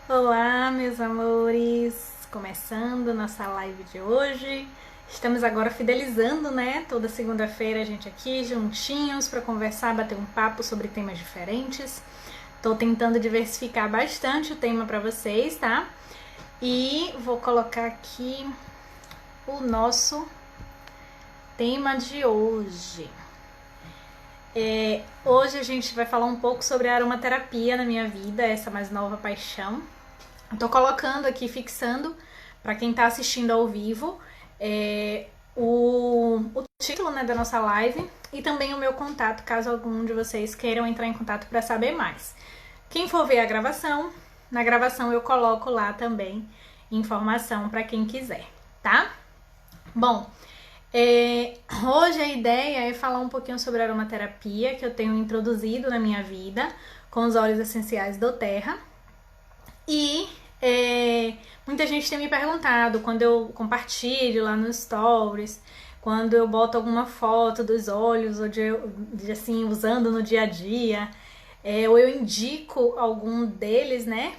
Olá, meus amores! Começando nossa live de hoje. Estamos agora fidelizando, né? Toda segunda-feira a gente aqui juntinhos para conversar, bater um papo sobre temas diferentes. Tô tentando diversificar bastante o tema para vocês, tá? E vou colocar aqui o nosso tema de hoje. Hoje a gente vai falar um pouco sobre a aromaterapia na minha vida, essa mais nova paixão. Eu tô colocando aqui, fixando, para quem tá assistindo ao vivo, o título, né, da nossa live e também o meu contato, caso algum de vocês queiram entrar em contato para saber mais. Quem for ver a gravação, na gravação eu coloco lá também informação para quem quiser, tá? Bom, hoje a ideia é falar um pouquinho sobre a aromaterapia que eu tenho introduzido na minha vida com os óleos essenciais doTERRA. E muita gente tem me perguntado quando eu compartilho lá nos stories, quando eu boto alguma foto dos óleos, ou assim, usando no dia a dia, ou eu indico algum deles, né?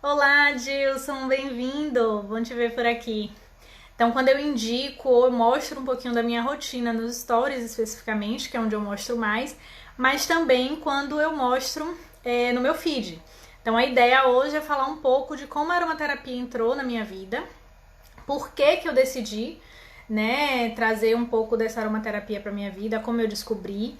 Olá, Dilson, bem-vindo! Bom te ver por aqui. Então, quando eu indico ou eu mostro um pouquinho da minha rotina nos stories especificamente, que é onde eu mostro mais, mas também quando eu mostro no meu feed. Então, a ideia hoje é falar um pouco de como a aromaterapia entrou na minha vida, por que eu decidi, né, trazer um pouco dessa aromaterapia para minha vida, como eu descobri.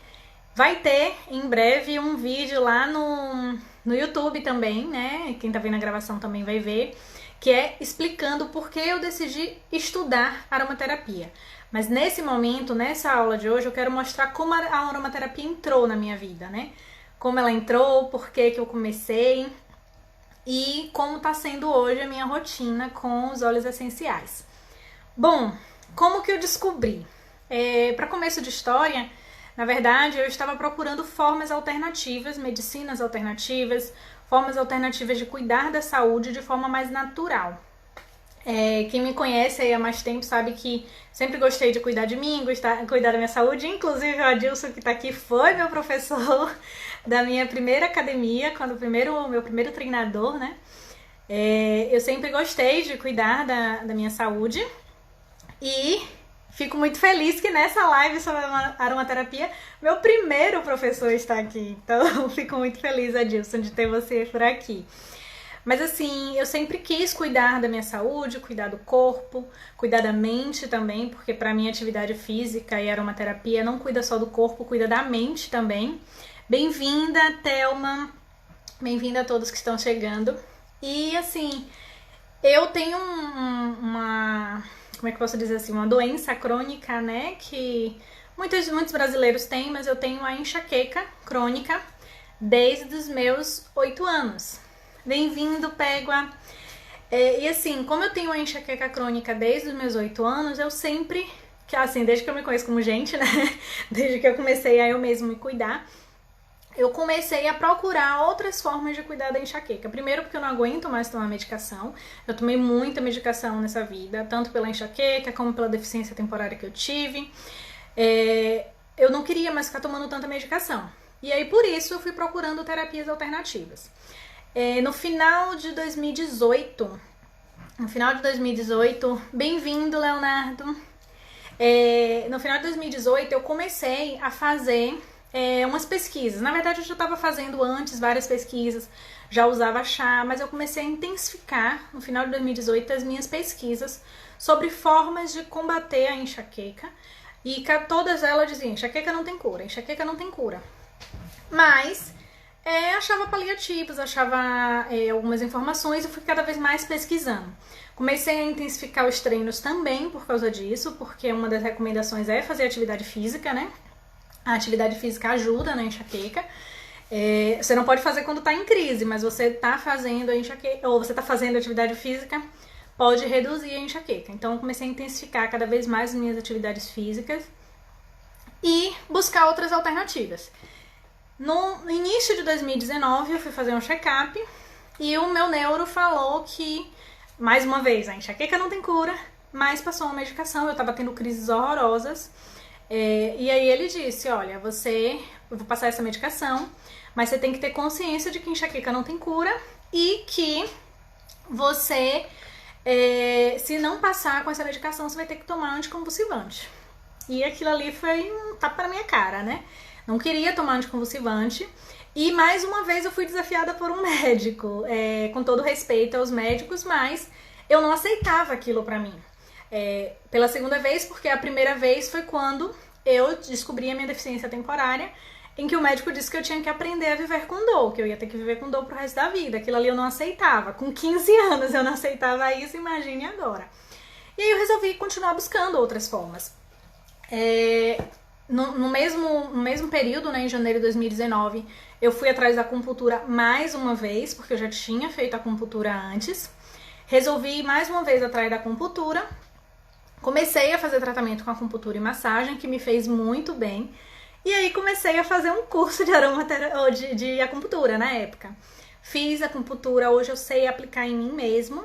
Vai ter em breve um vídeo lá no YouTube também, né? Quem tá vendo a gravação também vai ver, que é explicando por que eu decidi estudar aromaterapia. Mas nesse momento, nessa aula de hoje, eu quero mostrar como a aromaterapia entrou na minha vida, né? Como ela entrou, por que eu comecei e como tá sendo hoje a minha rotina com os óleos essenciais. Bom, como que eu descobri? Para começo de história, na verdade, eu estava procurando formas alternativas, medicinas alternativas, formas alternativas de cuidar da saúde de forma mais natural. Quem me conhece aí há mais tempo sabe que sempre gostei de cuidar de mim, cuidar da minha saúde. Inclusive o Adilson, que está aqui, foi meu professor da minha primeira academia, meu primeiro treinador, né? Eu sempre gostei de cuidar da minha saúde e fico muito feliz que nessa live sobre aromaterapia, meu primeiro professor está aqui. Então, fico muito feliz, Adilson, de ter você por aqui. Mas assim, eu sempre quis cuidar da minha saúde, cuidar do corpo, cuidar da mente também, porque para mim atividade física e aromaterapia não cuida só do corpo, cuida da mente também. Bem-vinda, Thelma. Bem-vinda a todos que estão chegando. E assim, eu tenho como é que eu posso dizer assim, uma doença crônica, né, que muitos brasileiros têm, mas eu tenho a enxaqueca crônica desde os meus 8 anos. Bem-vindo, Pégua! E assim, como eu tenho a enxaqueca crônica desde os meus 8 anos, eu sempre, assim, desde que eu me conheço como gente, né, desde que eu comecei a eu mesmo me cuidar, eu comecei a procurar outras formas de cuidar da enxaqueca. Primeiro porque eu não aguento mais tomar medicação. Eu tomei muita medicação nessa vida, tanto pela enxaqueca como pela deficiência temporária que eu tive. Eu não queria mais ficar tomando tanta medicação. E aí, por isso, eu fui procurando terapias alternativas. No final de 2018, bem-vindo, Leonardo. No final de 2018, eu comecei a fazer umas pesquisas. Na verdade, eu já estava fazendo antes várias pesquisas, já usava chá, mas eu comecei a intensificar no final de 2018 as minhas pesquisas sobre formas de combater a enxaqueca. E todas elas diziam: enxaqueca não tem cura, enxaqueca não tem cura. Mas achava paliativos, achava algumas informações e fui cada vez mais pesquisando. Comecei a intensificar os treinos também por causa disso, porque uma das recomendações é fazer atividade física, né? A atividade física ajuda na enxaqueca. Você não pode fazer quando está em crise, mas você está fazendo a enxaqueca, ou você está fazendo atividade física, pode reduzir a enxaqueca. Então, eu comecei a intensificar cada vez mais as minhas atividades físicas e buscar outras alternativas. No início de 2019, eu fui fazer um check-up e o meu neuro falou que, mais uma vez, a enxaqueca não tem cura, mas passou uma medicação, eu estava tendo crises horrorosas. E aí ele disse: olha, eu vou passar essa medicação, mas você tem que ter consciência de que enxaqueca não tem cura e que você, se não passar com essa medicação, você vai ter que tomar anticonvulsivante. E aquilo ali foi um tapa na minha cara, né? Não queria tomar anticonvulsivante. E mais uma vez eu fui desafiada por um médico, com todo respeito aos médicos, mas eu não aceitava aquilo pra mim. Pela segunda vez, porque a primeira vez foi quando eu descobri a minha deficiência temporária, em que o médico disse que eu tinha que aprender a viver com dor, que eu ia ter que viver com dor pro resto da vida. Aquilo ali eu não aceitava. Com 15 anos eu não aceitava isso, imagine agora. E aí eu resolvi continuar buscando outras formas. No mesmo período, né, em janeiro de 2019, eu fui atrás da acupuntura mais uma vez, porque eu já tinha feito a acupuntura antes. Resolvi ir mais uma vez atrás da acupuntura. Comecei a fazer tratamento com acupuntura e massagem, que me fez muito bem. E aí comecei a fazer um curso de acupuntura na época. Fiz acupuntura, hoje eu sei aplicar em mim mesmo.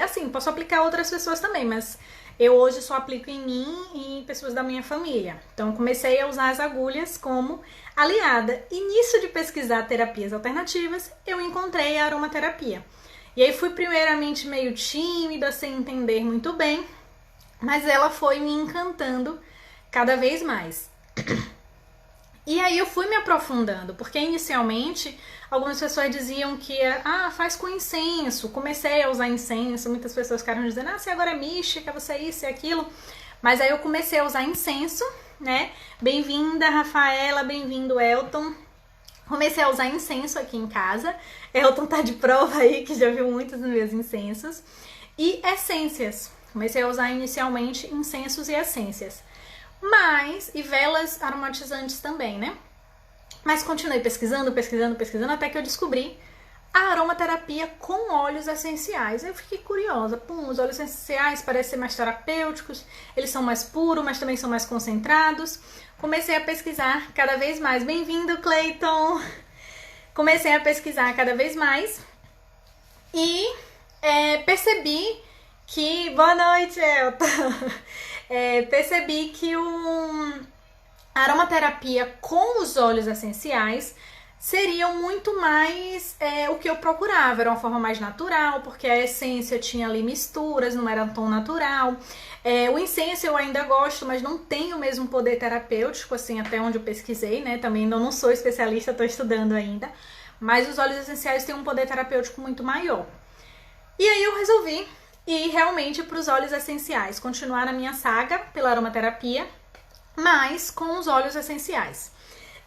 Assim, posso aplicar a outras pessoas também, mas eu hoje só aplico em mim e em pessoas da minha família. Então comecei a usar as agulhas como aliada. E nisso de pesquisar terapias alternativas, eu encontrei a aromaterapia. E aí fui primeiramente meio tímida, sem entender muito bem, mas ela foi me encantando cada vez mais. E aí eu fui me aprofundando, porque inicialmente algumas pessoas diziam que faz com incenso. Comecei a usar incenso, muitas pessoas ficaram dizendo, você agora é mística, você é isso e aquilo. Mas aí eu comecei a usar incenso, né? Bem-vinda, Rafaela, bem-vindo, Elton. Comecei a usar incenso aqui em casa. Elton tá de prova aí, que já viu muitos dos meus incensos. E essências. Comecei a usar inicialmente incensos e essências. E velas aromatizantes também, né? Mas continuei pesquisando, até que eu descobri a aromaterapia com óleos essenciais. Eu fiquei curiosa. Os óleos essenciais parecem ser mais terapêuticos, eles são mais puros, mas também são mais concentrados. Comecei a pesquisar cada vez mais. Bem-vindo, Clayton! Comecei a pesquisar cada vez mais e percebi que... Boa noite, Elton! Percebi que a aromaterapia com os óleos essenciais seriam muito mais o que eu procurava. Era uma forma mais natural, porque a essência tinha ali misturas, não era tão natural. O incenso eu ainda gosto, mas não tem o mesmo poder terapêutico, assim, até onde eu pesquisei, né? Também não sou especialista, estou estudando ainda. Mas os óleos essenciais têm um poder terapêutico muito maior. E aí eu resolvi ir realmente para os óleos essenciais, continuar a minha saga pela aromaterapia, mas com os óleos essenciais.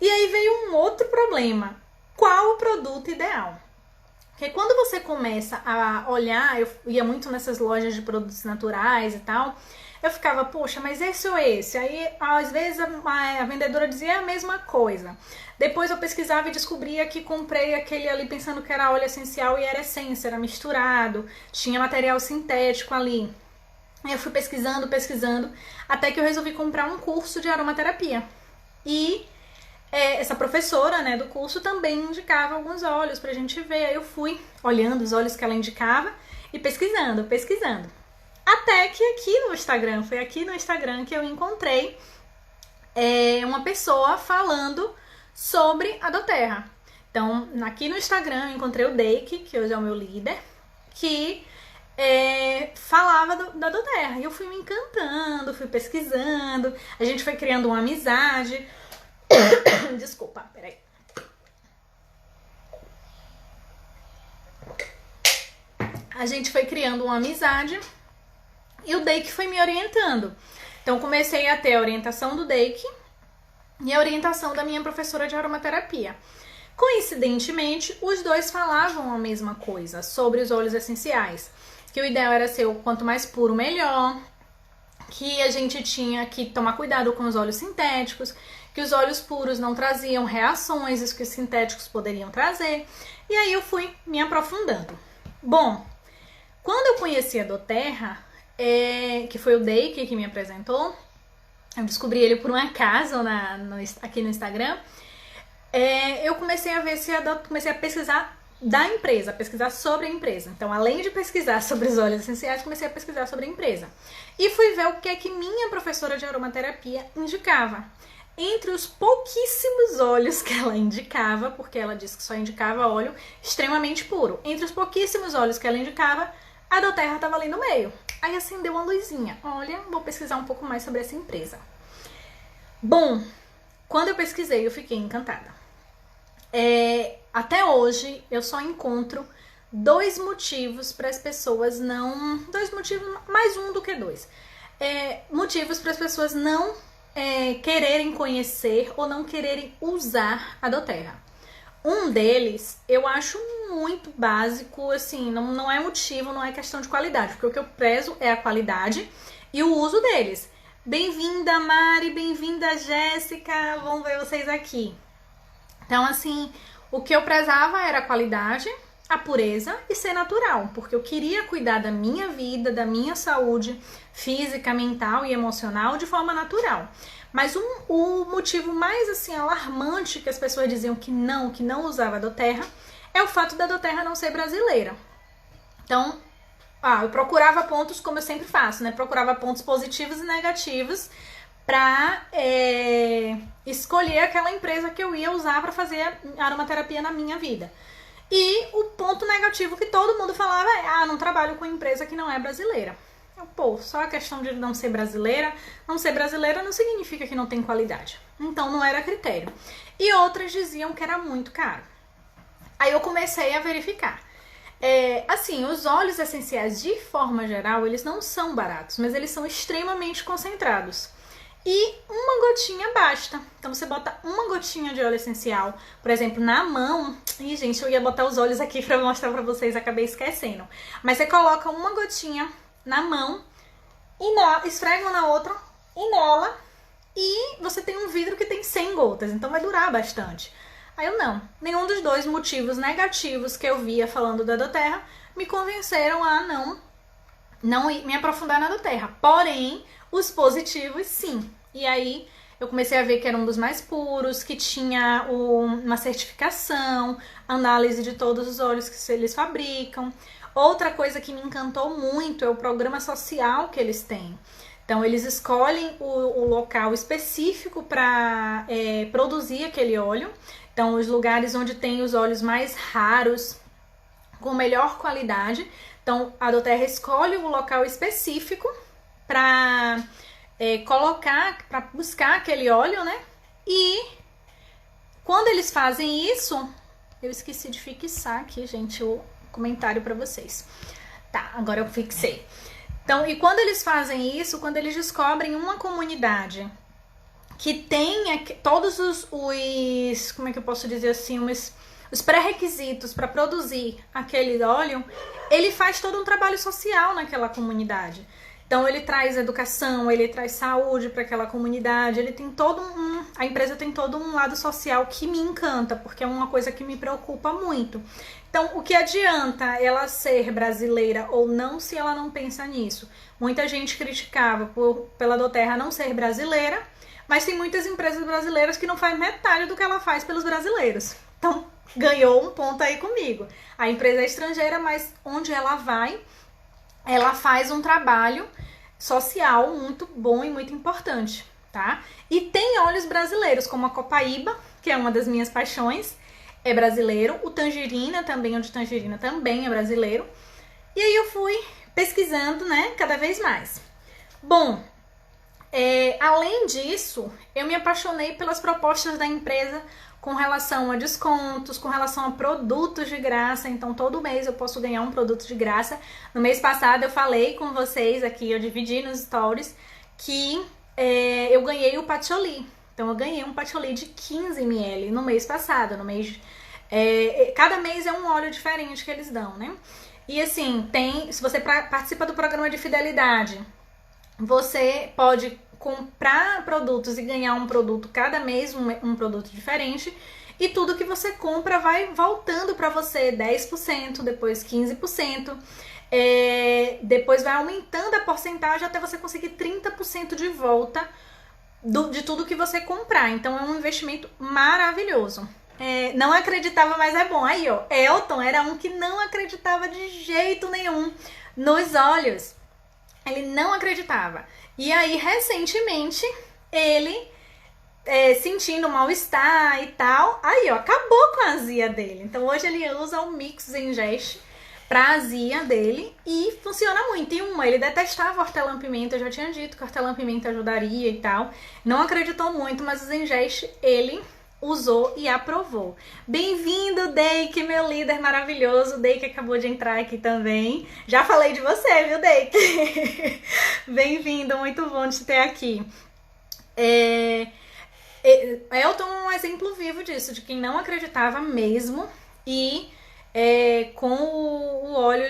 E aí veio um outro problema. Qual o produto ideal? Porque quando você começa a olhar, eu ia muito nessas lojas de produtos naturais e tal, eu ficava, poxa, mas esse ou esse? Aí, às vezes, a vendedora dizia a mesma coisa. Depois eu pesquisava e descobria que comprei aquele ali pensando que era óleo essencial e era essência, era misturado, tinha material sintético ali. Aí eu fui pesquisando, até que eu resolvi comprar um curso de aromaterapia. E essa professora, né, do curso também indicava alguns óleos pra gente ver. Aí eu fui olhando os óleos que ela indicava e pesquisando. Até que foi aqui no Instagram que eu encontrei uma pessoa falando sobre a doTERRA. Então, aqui no Instagram eu encontrei o Deik, que hoje é o meu líder, que falava da doTERRA. E eu fui me encantando, fui pesquisando, a gente foi criando uma amizade. Desculpa, peraí. A gente foi criando uma amizade e o Deik foi me orientando. Então comecei a ter a orientação do Deik e a orientação da minha professora de aromaterapia. Coincidentemente, os dois falavam a mesma coisa sobre os óleos essenciais. Que o ideal era ser o quanto mais puro, melhor. Que a gente tinha que tomar cuidado com os óleos sintéticos. Que os óleos puros não traziam reações, os que os sintéticos poderiam trazer. E aí eu fui me aprofundando. Bom, quando eu conheci a doTERRA, que foi o Deik que me apresentou, eu descobri ele por um acaso aqui no Instagram, eu comecei a ver comecei a pesquisar da empresa, pesquisar sobre a empresa. Então, além de pesquisar sobre os óleos essenciais, comecei a pesquisar sobre a empresa. E fui ver o que é que minha professora de aromaterapia indicava. Entre os pouquíssimos óleos que ela indicava, porque ela disse que só indicava óleo extremamente puro. Entre os pouquíssimos óleos que ela indicava, A doTERRA tava ali no meio. Aí acendeu uma luzinha. Olha, vou pesquisar um pouco mais sobre essa empresa. Bom, quando eu pesquisei, eu fiquei encantada. Até hoje, eu só encontro 2 motivos para as pessoas não... 2 motivos, mais um do que 2. Motivos para as pessoas não quererem conhecer ou não quererem usar a doTERRA. Um deles, eu acho muito básico, assim, não é motivo, não é questão de qualidade, porque o que eu prezo é a qualidade e o uso deles. Bem-vinda, Mari, bem-vinda, Jéssica, vamos ver vocês aqui. Então, assim, o que eu prezava era a qualidade, a pureza e ser natural, porque eu queria cuidar da minha vida, da minha saúde física, mental e emocional de forma natural. Mas o motivo mais assim alarmante que as pessoas diziam que não usava a doTERRA é o fato da doTERRA não ser brasileira. Então, eu procurava pontos, como eu sempre faço, né? Procurava pontos positivos e negativos para escolher aquela empresa que eu ia usar para fazer aromaterapia na minha vida. E o ponto negativo que todo mundo falava é: não trabalho com empresa que não é brasileira. Só a questão de não ser brasileira não significa que não tem qualidade. Então não era critério. E outras diziam que era muito caro. Aí eu comecei a verificar. Assim, os óleos essenciais de forma geral, eles não são baratos, mas eles são extremamente concentrados. E uma gotinha basta. Então você bota uma gotinha de óleo essencial, por exemplo, na mão. Ih, gente, eu ia botar os olhos aqui pra mostrar pra vocês, acabei esquecendo. Mas você coloca uma gotinha na mão, esfrega uma na outra, inala, e você tem um vidro que tem 100 gotas, então vai durar bastante. Aí nenhum dos 2 motivos negativos que eu via falando da doTERRA me convenceram a não me aprofundar na doTERRA. Porém, os positivos sim. E aí eu comecei a ver que era um dos mais puros, que tinha uma certificação, análise de todos os óleos que eles fabricam. Outra coisa que me encantou muito é o programa social que eles têm. Então, eles escolhem o local específico para produzir aquele óleo. Então, os lugares onde tem os óleos mais raros, com melhor qualidade. Então, a doTERRA escolhe o local específico para para buscar aquele óleo, né? E quando eles fazem isso, eu esqueci de fixar aqui, gente, o comentário para vocês. Tá, agora eu fixei. Então, e quando eles fazem isso, quando eles descobrem uma comunidade que tem todos os como é que eu posso dizer assim, os pré-requisitos para produzir aquele óleo, ele faz todo um trabalho social naquela comunidade. Então ele traz educação, ele traz saúde para aquela comunidade, ele tem a empresa tem todo um lado social que me encanta, porque é uma coisa que me preocupa muito. Então, o que adianta ela ser brasileira ou não se ela não pensa nisso? Muita gente criticava pela doTERRA não ser brasileira, mas tem muitas empresas brasileiras que não fazem metade do que ela faz pelos brasileiros. Então, ganhou um ponto aí comigo. A empresa é estrangeira, mas onde ela vai, ela faz um trabalho social muito bom e muito importante, tá? E tem óleos brasileiros, como a Copaíba, que é uma das minhas paixões, é brasileiro. O Tangerina também, onde Tangerina também é brasileiro. E aí eu fui pesquisando, né, cada vez mais. Bom, além disso, eu me apaixonei pelas propostas da empresa com relação a descontos, com relação a produtos de graça. Então, todo mês eu posso ganhar um produto de graça. No mês passado, eu falei com vocês aqui, eu dividi nos stories, que eu ganhei o patchouli. Então, eu ganhei um patchouli de 15 ml no mês passado. Cada mês é um óleo diferente que eles dão, né? E assim, se você participa do programa de fidelidade, você pode comprar produtos e ganhar um produto cada mês, um produto diferente, e tudo que você compra vai voltando para você 10%, depois 15%, depois vai aumentando a porcentagem até você conseguir 30% de volta de tudo que você comprar. Então é um investimento maravilhoso. Não acreditava, mas é bom. Aí, ó, Elton era um que não acreditava de jeito nenhum nos óleos. Ele não acreditava. E aí, recentemente, ele, sentindo mal-estar e tal, aí, ó, acabou com a azia dele. Então, hoje ele usa o Mix Ingest pra azia dele e funciona muito. E ele detestava hortelã-pimenta, eu já tinha dito que hortelã-pimenta ajudaria e tal. Não acreditou muito, mas o Zengeste, ele usou e aprovou. Bem-vindo, Deike, meu líder maravilhoso. Deike acabou de entrar aqui também. Já falei de você, viu, Deike? Bem-vindo, muito bom te ter aqui. Elton é um exemplo vivo disso, de quem não acreditava mesmo e com o óleo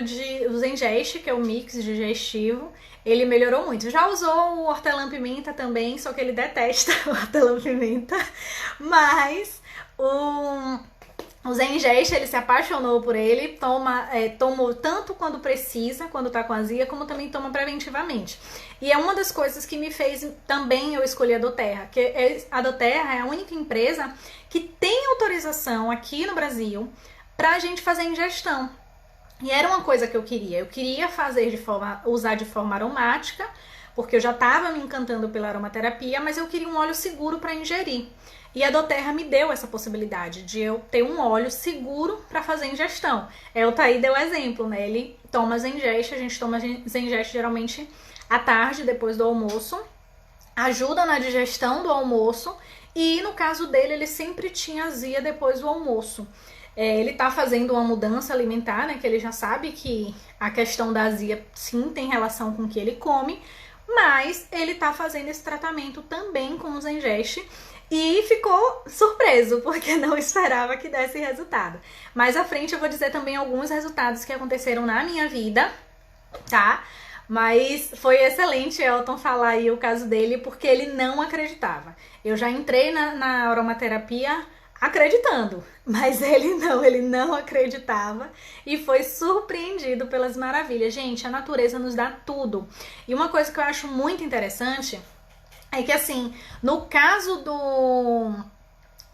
o Zengeste, que é o mix digestivo, ele melhorou muito. Já usou o hortelã-pimenta também, só que ele detesta o hortelã-pimenta, mas o Zengeste, ele se apaixonou por ele, tomou tanto quando precisa, quando tá com azia, como também toma preventivamente. E é uma das coisas que me fez também eu escolher a doTERRA, que a doTERRA é a única empresa que tem autorização aqui no Brasil pra gente fazer ingestão. E era uma coisa que eu queria fazer usar de forma aromática, porque eu já estava me encantando pela aromaterapia, mas eu queria um óleo seguro para ingerir. E a doTERRA me deu essa possibilidade de eu ter um óleo seguro para fazer ingestão. O Thaí deu exemplo, né? Ele toma Zengeste, a gente toma Zengeste geralmente à tarde, depois do almoço. Ajuda na digestão do almoço e no caso dele, ele sempre tinha azia depois do almoço. Ele tá fazendo uma mudança alimentar, né? Que ele já sabe que a questão da azia sim tem relação com o que ele come, mas ele tá fazendo esse tratamento também com o Zengeste e ficou surpreso, porque não esperava que desse resultado. Mais à frente eu vou dizer também alguns resultados que aconteceram na minha vida, tá? Mas foi excelente Elton falar aí o caso dele, porque ele não acreditava. Eu já entrei na aromaterapia acreditando, mas ele não acreditava e foi surpreendido pelas maravilhas. Gente, a natureza nos dá tudo. E uma coisa que eu acho muito interessante é que, assim, no caso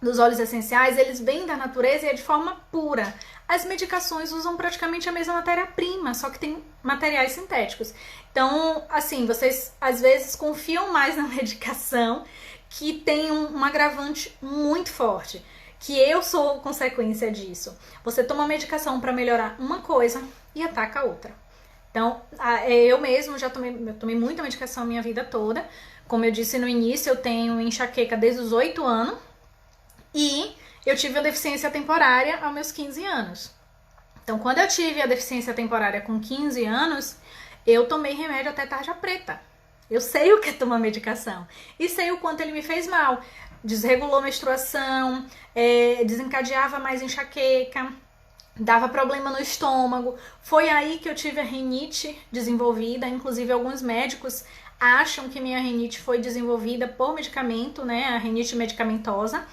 dos óleos essenciais, eles vêm da natureza e é de forma pura. As medicações usam praticamente a mesma matéria-prima, só que tem materiais sintéticos. Então, assim, vocês às vezes confiam mais na medicação que tem um agravante muito forte, que eu sou consequência disso. Você toma medicação para melhorar uma coisa e ataca a outra. Então, eu mesmo já tomei muita medicação a minha vida toda. Como eu disse no início, eu tenho enxaqueca desde os 8 anos e eu tive a deficiência temporária aos meus 15 anos. Então, quando eu tive a deficiência temporária com 15 anos, eu tomei remédio até tarja preta. Eu sei o que é tomar medicação e sei o quanto ele me fez mal. Desregulou a menstruação, desencadeava mais enxaqueca, dava problema no estômago. Foi aí que eu tive a rinite desenvolvida. Inclusive, alguns médicos acham que minha rinite foi desenvolvida por medicamento, né? A rinite medicamentosa.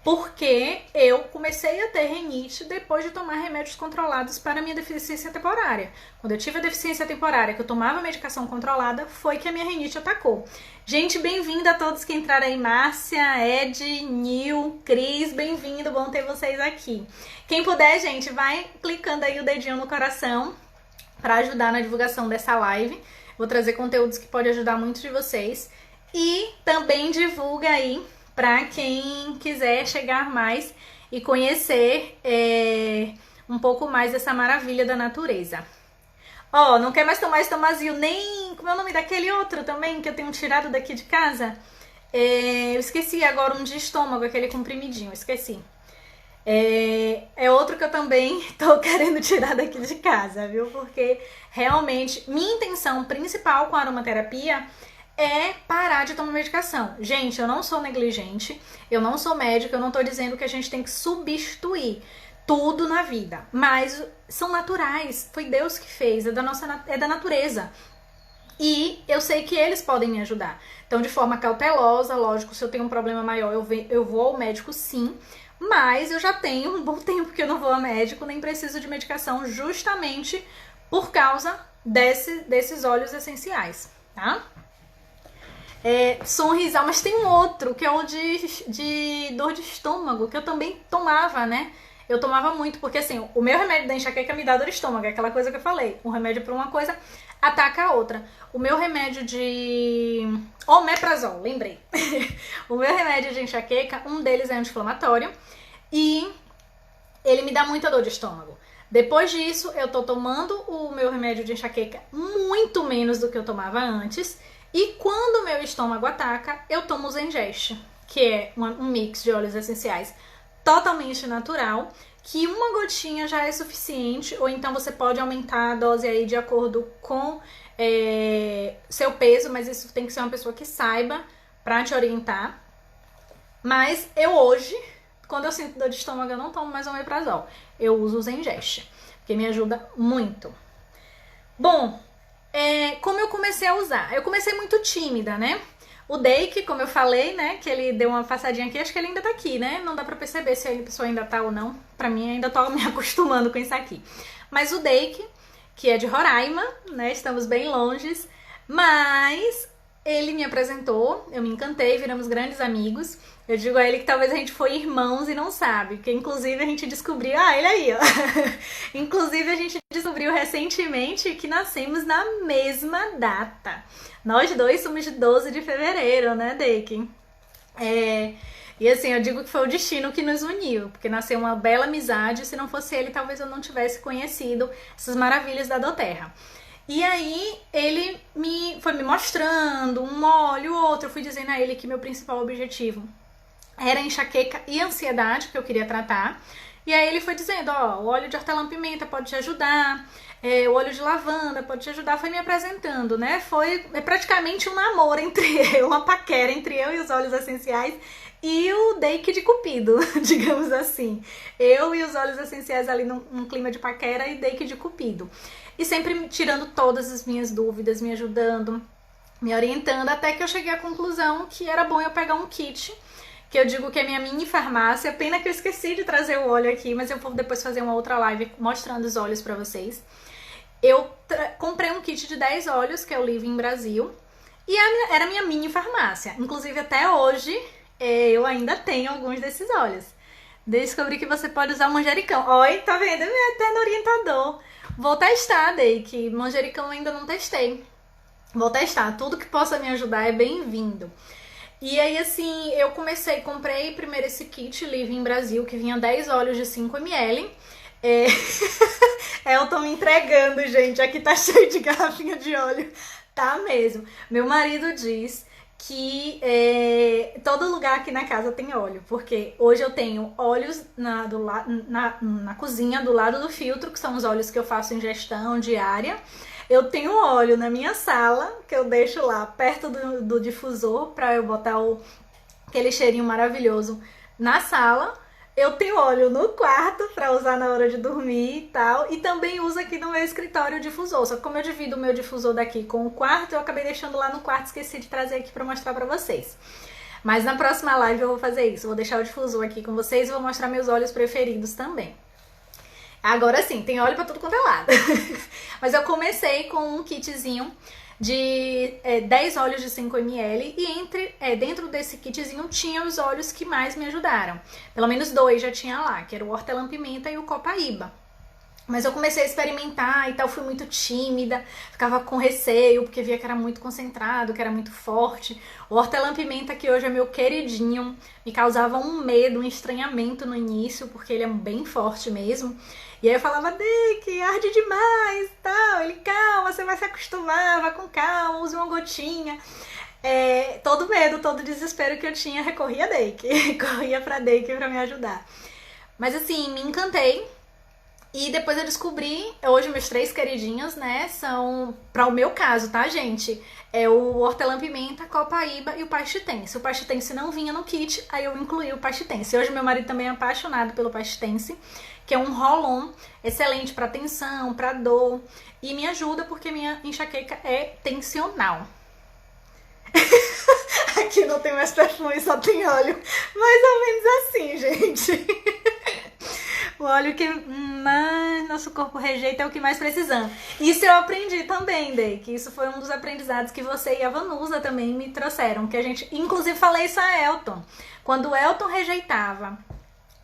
Porque eu comecei a ter rinite depois de tomar remédios controlados para a minha deficiência temporária. Quando eu tive a deficiência temporária, que eu tomava medicação controlada, foi que a minha rinite atacou. Gente, bem-vinda a todos que entraram aí. Márcia, Ed, Nil, Cris, bem-vindo, bom ter vocês aqui. Quem puder, gente, vai clicando aí o dedinho no coração para ajudar na divulgação dessa live. Vou trazer conteúdos que podem ajudar muitos de vocês. E também divulga aí para quem quiser chegar mais e conhecer um pouco mais dessa maravilha da natureza. Não quer mais tomar estomazil, nem... Como é o nome daquele outro também que eu tenho tirado daqui de casa? Eu esqueci agora, um de estômago, aquele comprimidinho, esqueci. É outro que eu também tô querendo tirar daqui de casa, viu? Porque realmente minha intenção principal com a aromaterapia é parar de tomar medicação. Gente, eu não sou negligente, eu não sou médica, eu não tô dizendo que a gente tem que substituir tudo na vida, mas são naturais, foi Deus que fez, é da natureza. E eu sei que eles podem me ajudar. Então, de forma cautelosa, lógico, se eu tenho um problema maior, eu vou ao médico sim, mas eu já tenho um bom tempo que eu não vou ao médico, nem preciso de medicação, justamente por causa desses óleos essenciais, tá? Sonrisal, mas tem um outro que é o de dor de estômago, que eu também tomava, né? Eu tomava muito, porque assim, o meu remédio da enxaqueca me dá dor de estômago, é aquela coisa que eu falei. Um remédio para uma coisa ataca a outra. O meu remédio de omeprazol, lembrei. O meu remédio de enxaqueca, um deles é anti-inflamatório e ele me dá muita dor de estômago. Depois disso, eu tô tomando o meu remédio de enxaqueca muito menos do que eu tomava antes. E quando o meu estômago ataca, eu tomo o Zengest, que é um mix de óleos essenciais totalmente natural, que uma gotinha já é suficiente, ou então você pode aumentar a dose aí de acordo com seu peso, mas isso tem que ser uma pessoa que saiba pra te orientar. Mas eu hoje, quando eu sinto dor de estômago, eu não tomo mais omeprazol. Eu uso o Zengest, porque me ajuda muito. Bom, como eu comecei a usar? Eu comecei muito tímida, né? O Dake, como eu falei, né, que ele deu uma passadinha aqui, acho que ele ainda tá aqui, né? Não dá pra perceber se a pessoa ainda tá ou não. Pra mim, ainda tô me acostumando com isso aqui. Mas o Dake, que é de Roraima, né? Estamos bem longes. Mas ele me apresentou, eu me encantei, viramos grandes amigos. Eu digo a ele que talvez a gente foi irmãos e não sabe, porque inclusive a gente descobriu... Ah, ele aí, ó. Inclusive a gente descobriu recentemente que nascemos na mesma data. Nós dois somos de 12 de fevereiro, né, Dake? E assim, eu digo que foi o destino que nos uniu, porque nasceu uma bela amizade. Se não fosse ele, talvez eu não tivesse conhecido essas maravilhas da doTERRA. E aí ele foi me mostrando um óleo, outro. Eu fui dizendo a ele que meu principal objetivo era enxaqueca e ansiedade, que eu queria tratar. E aí ele foi dizendo, ó, o óleo de hortelã-pimenta pode te ajudar, o óleo de lavanda pode te ajudar. Foi me apresentando, né? Foi praticamente um namoro uma paquera entre eu e os óleos essenciais e o Dake de Cupido, digamos assim. Eu e os óleos essenciais ali num clima de paquera e Dake de Cupido. E sempre tirando todas as minhas dúvidas, me ajudando, me orientando, até que eu cheguei à conclusão que era bom eu pegar um kit, que eu digo que é minha mini farmácia. Pena que eu esqueci de trazer o óleo aqui, mas eu vou depois fazer uma outra live mostrando os óleos pra vocês. Eu comprei um kit de 10 óleos, que é o Living Brasil, e era minha mini farmácia. Inclusive, até hoje, eu ainda tenho alguns desses óleos. Descobri que você pode usar o manjericão. Oi, tá vendo? É meu eterno orientador. Vou testar, Dake. Manjericão eu ainda não testei. Vou testar. Tudo que possa me ajudar é bem-vindo. E aí, assim, eu comprei primeiro esse kit Living Brasil, que vinha 10 óleos de 5 ml. Eu tô me entregando, gente. Aqui tá cheio de garrafinha de óleo. Tá mesmo. Meu marido diz que todo lugar aqui na casa tem óleo, porque hoje eu tenho óleos na cozinha, do lado do filtro, que são os óleos que eu faço ingestão diária. Eu tenho óleo na minha sala, que eu deixo lá perto do difusor, pra eu botar aquele cheirinho maravilhoso na sala. Eu tenho óleo no quarto pra usar na hora de dormir e tal. E também uso aqui no meu escritório o difusor. Só que como eu divido o meu difusor daqui com o quarto, eu acabei deixando lá no quarto. Esqueci de trazer aqui pra mostrar pra vocês. Mas na próxima live eu vou fazer isso. Eu vou deixar o difusor aqui com vocês e vou mostrar meus óleos preferidos também. Agora sim, tem óleo pra tudo quanto é lado. Mas eu comecei com um kitzinho de 10 óleos de 5 ml e dentro desse kitzinho tinha os óleos que mais me ajudaram. Pelo menos 2 já tinha lá, que era o hortelã-pimenta e o copaíba. Mas eu comecei a experimentar e tal, fui muito tímida, ficava com receio, porque via que era muito concentrado, que era muito forte. O hortelã-pimenta, que hoje é meu queridinho, me causava um medo, um estranhamento no início, porque ele é bem forte mesmo. E aí eu falava, Dake, arde demais, tal. Ele, calma, você vai se acostumar, vai com calma, use uma gotinha. Todo medo, todo desespero que eu tinha, recorria a Dake. Corria pra Dake pra me ajudar. Mas assim, me encantei. E depois eu descobri, hoje meus 3 queridinhos, né, são, para o meu caso, tá, gente? É o hortelã-pimenta, copaíba e o pastitense. O pastitense não vinha no kit, aí eu incluí o pastitense. Hoje meu marido também é apaixonado pelo pastitense, que é um roll-on excelente para tensão, para dor, e me ajuda porque minha enxaqueca é tensional. Aqui não tem mais perfume, só tem óleo. Mais ou menos assim, gente. O óleo que mais nosso corpo rejeita é o que mais precisamos. Isso eu aprendi também, Dake. Isso foi um dos aprendizados que você e a Vanusa também me trouxeram. Que a gente, inclusive, falei isso a Elton. Quando o Elton rejeitava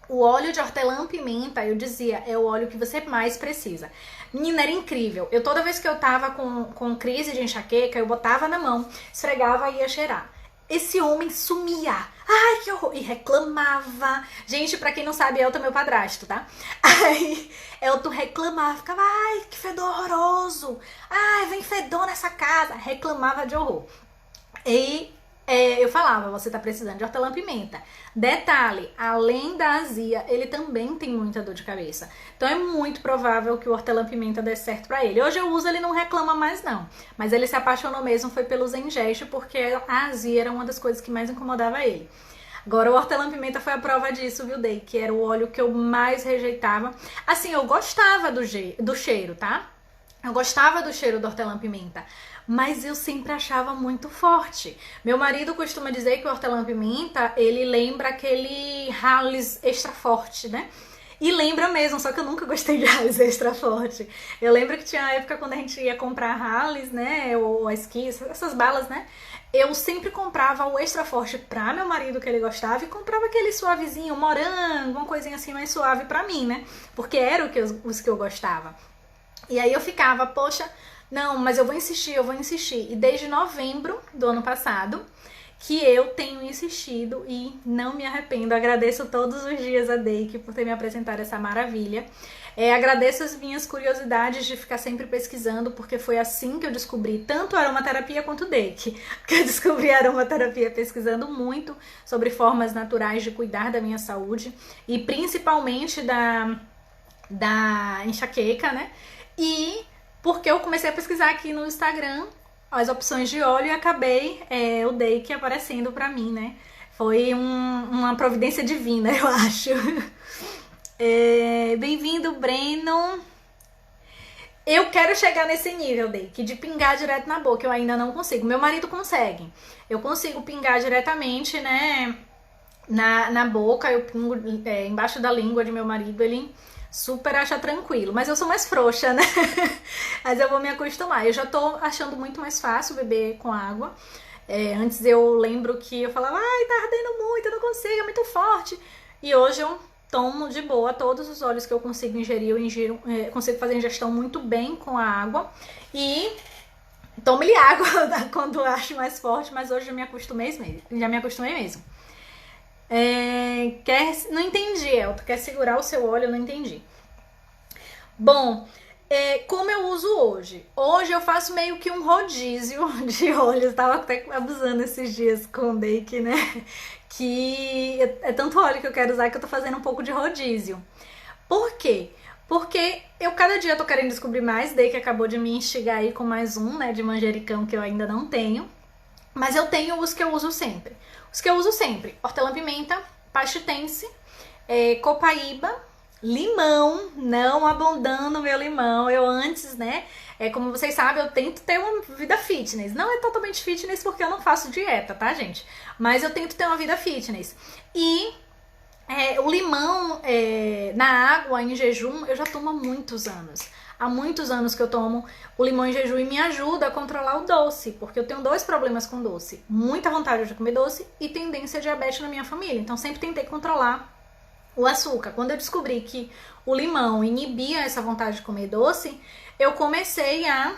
o óleo de hortelã-pimenta, eu dizia, é o óleo que você mais precisa. Menina, era incrível. Toda vez que eu tava com crise de enxaqueca, eu botava na mão, esfregava e ia cheirar. esse homem sumia. Ai, que horror. E reclamava. Gente, pra quem não sabe, Elton é meu padrasto, tá? Aí, Elton reclamava, ficava, ai, que fedor horroroso. Ai, vem fedor nessa casa. Reclamava de horror. E eu falava, você tá precisando de hortelã-pimenta. Detalhe, além da azia, ele também tem muita dor de cabeça. Então é muito provável que o hortelã-pimenta dê certo pra ele. Hoje eu uso, ele não reclama mais não. Mas ele se apaixonou mesmo, foi pelo Zengeste, porque a azia era uma das coisas que mais incomodava ele. Agora, o hortelã-pimenta foi a prova disso, viu, Day? Que era o óleo que eu mais rejeitava. Assim, eu gostava do cheiro, tá? Eu gostava do cheiro do hortelã-pimenta, mas eu sempre achava muito forte. Meu marido costuma dizer que o hortelã-pimenta, ele lembra aquele Hales extra forte, né? E lembra mesmo, só que eu nunca gostei de Hales extra forte. Eu lembro que tinha uma época quando a gente ia comprar Hales, né, ou Esqui, essas balas, né? Eu sempre comprava o extra forte pra meu marido, que ele gostava, e comprava aquele suavezinho, morango, uma coisinha assim mais suave pra mim, né? Porque era os que eu gostava. E aí eu ficava, poxa, não, mas eu vou insistir. E desde novembro do ano passado que eu tenho insistido e não me arrependo. Agradeço todos os dias a Deik por ter me apresentado essa maravilha. Agradeço as minhas curiosidades de ficar sempre pesquisando, porque foi assim que eu descobri tanto a aromaterapia quanto o Deik. Porque eu descobri a aromaterapia pesquisando muito sobre formas naturais de cuidar da minha saúde e principalmente da enxaqueca, né? E porque eu comecei a pesquisar aqui no Instagram as opções de óleo e acabei o Deik aparecendo pra mim, né? Foi uma providência divina, eu acho. Bem-vindo, Breno. Eu quero chegar nesse nível, Deik, de pingar direto na boca. Eu ainda não consigo. Meu marido consegue. Eu consigo pingar diretamente, né? Na boca, eu pingo embaixo da língua de meu marido, ele super acha tranquilo, mas eu sou mais frouxa, né? Mas eu vou me acostumar. Eu já tô achando muito mais fácil beber com água. Antes eu lembro que eu falava, ai, tá ardendo muito, eu não consigo, é muito forte. E hoje eu tomo de boa todos os óleos que eu consigo ingerir, consigo fazer ingestão muito bem com a água. E tomo-lhe água quando eu acho mais forte, mas hoje já me acostumei mesmo. Não entendi, Elton. Quer segurar o seu óleo? Eu não entendi. Bom, como eu uso hoje? Hoje eu faço meio que um rodízio de óleos. Tava até abusando esses dias com o Deik, né? Que é tanto óleo que eu quero usar que eu tô fazendo um pouco de rodízio. Por quê? Porque eu cada dia tô querendo descobrir mais. Deik acabou de me instigar aí com mais um, né? De manjericão que eu ainda não tenho. Mas eu tenho os que eu uso sempre. Os que eu uso sempre: hortelã-pimenta, paxitense, copaíba, limão. Não abandonando o meu limão. Eu antes, né? Como vocês sabem, eu tento ter uma vida fitness. Não é totalmente fitness porque eu não faço dieta, tá, gente? Mas eu tento ter uma vida fitness. E o limão na água, em jejum, eu já tomo há muitos anos. Há muitos anos que eu tomo o limão em jejum e me ajuda a controlar o doce, porque eu tenho 2 problemas com doce: muita vontade de comer doce e tendência a diabetes na minha família. Então sempre tentei controlar o açúcar. Quando eu descobri que o limão inibia essa vontade de comer doce, eu comecei a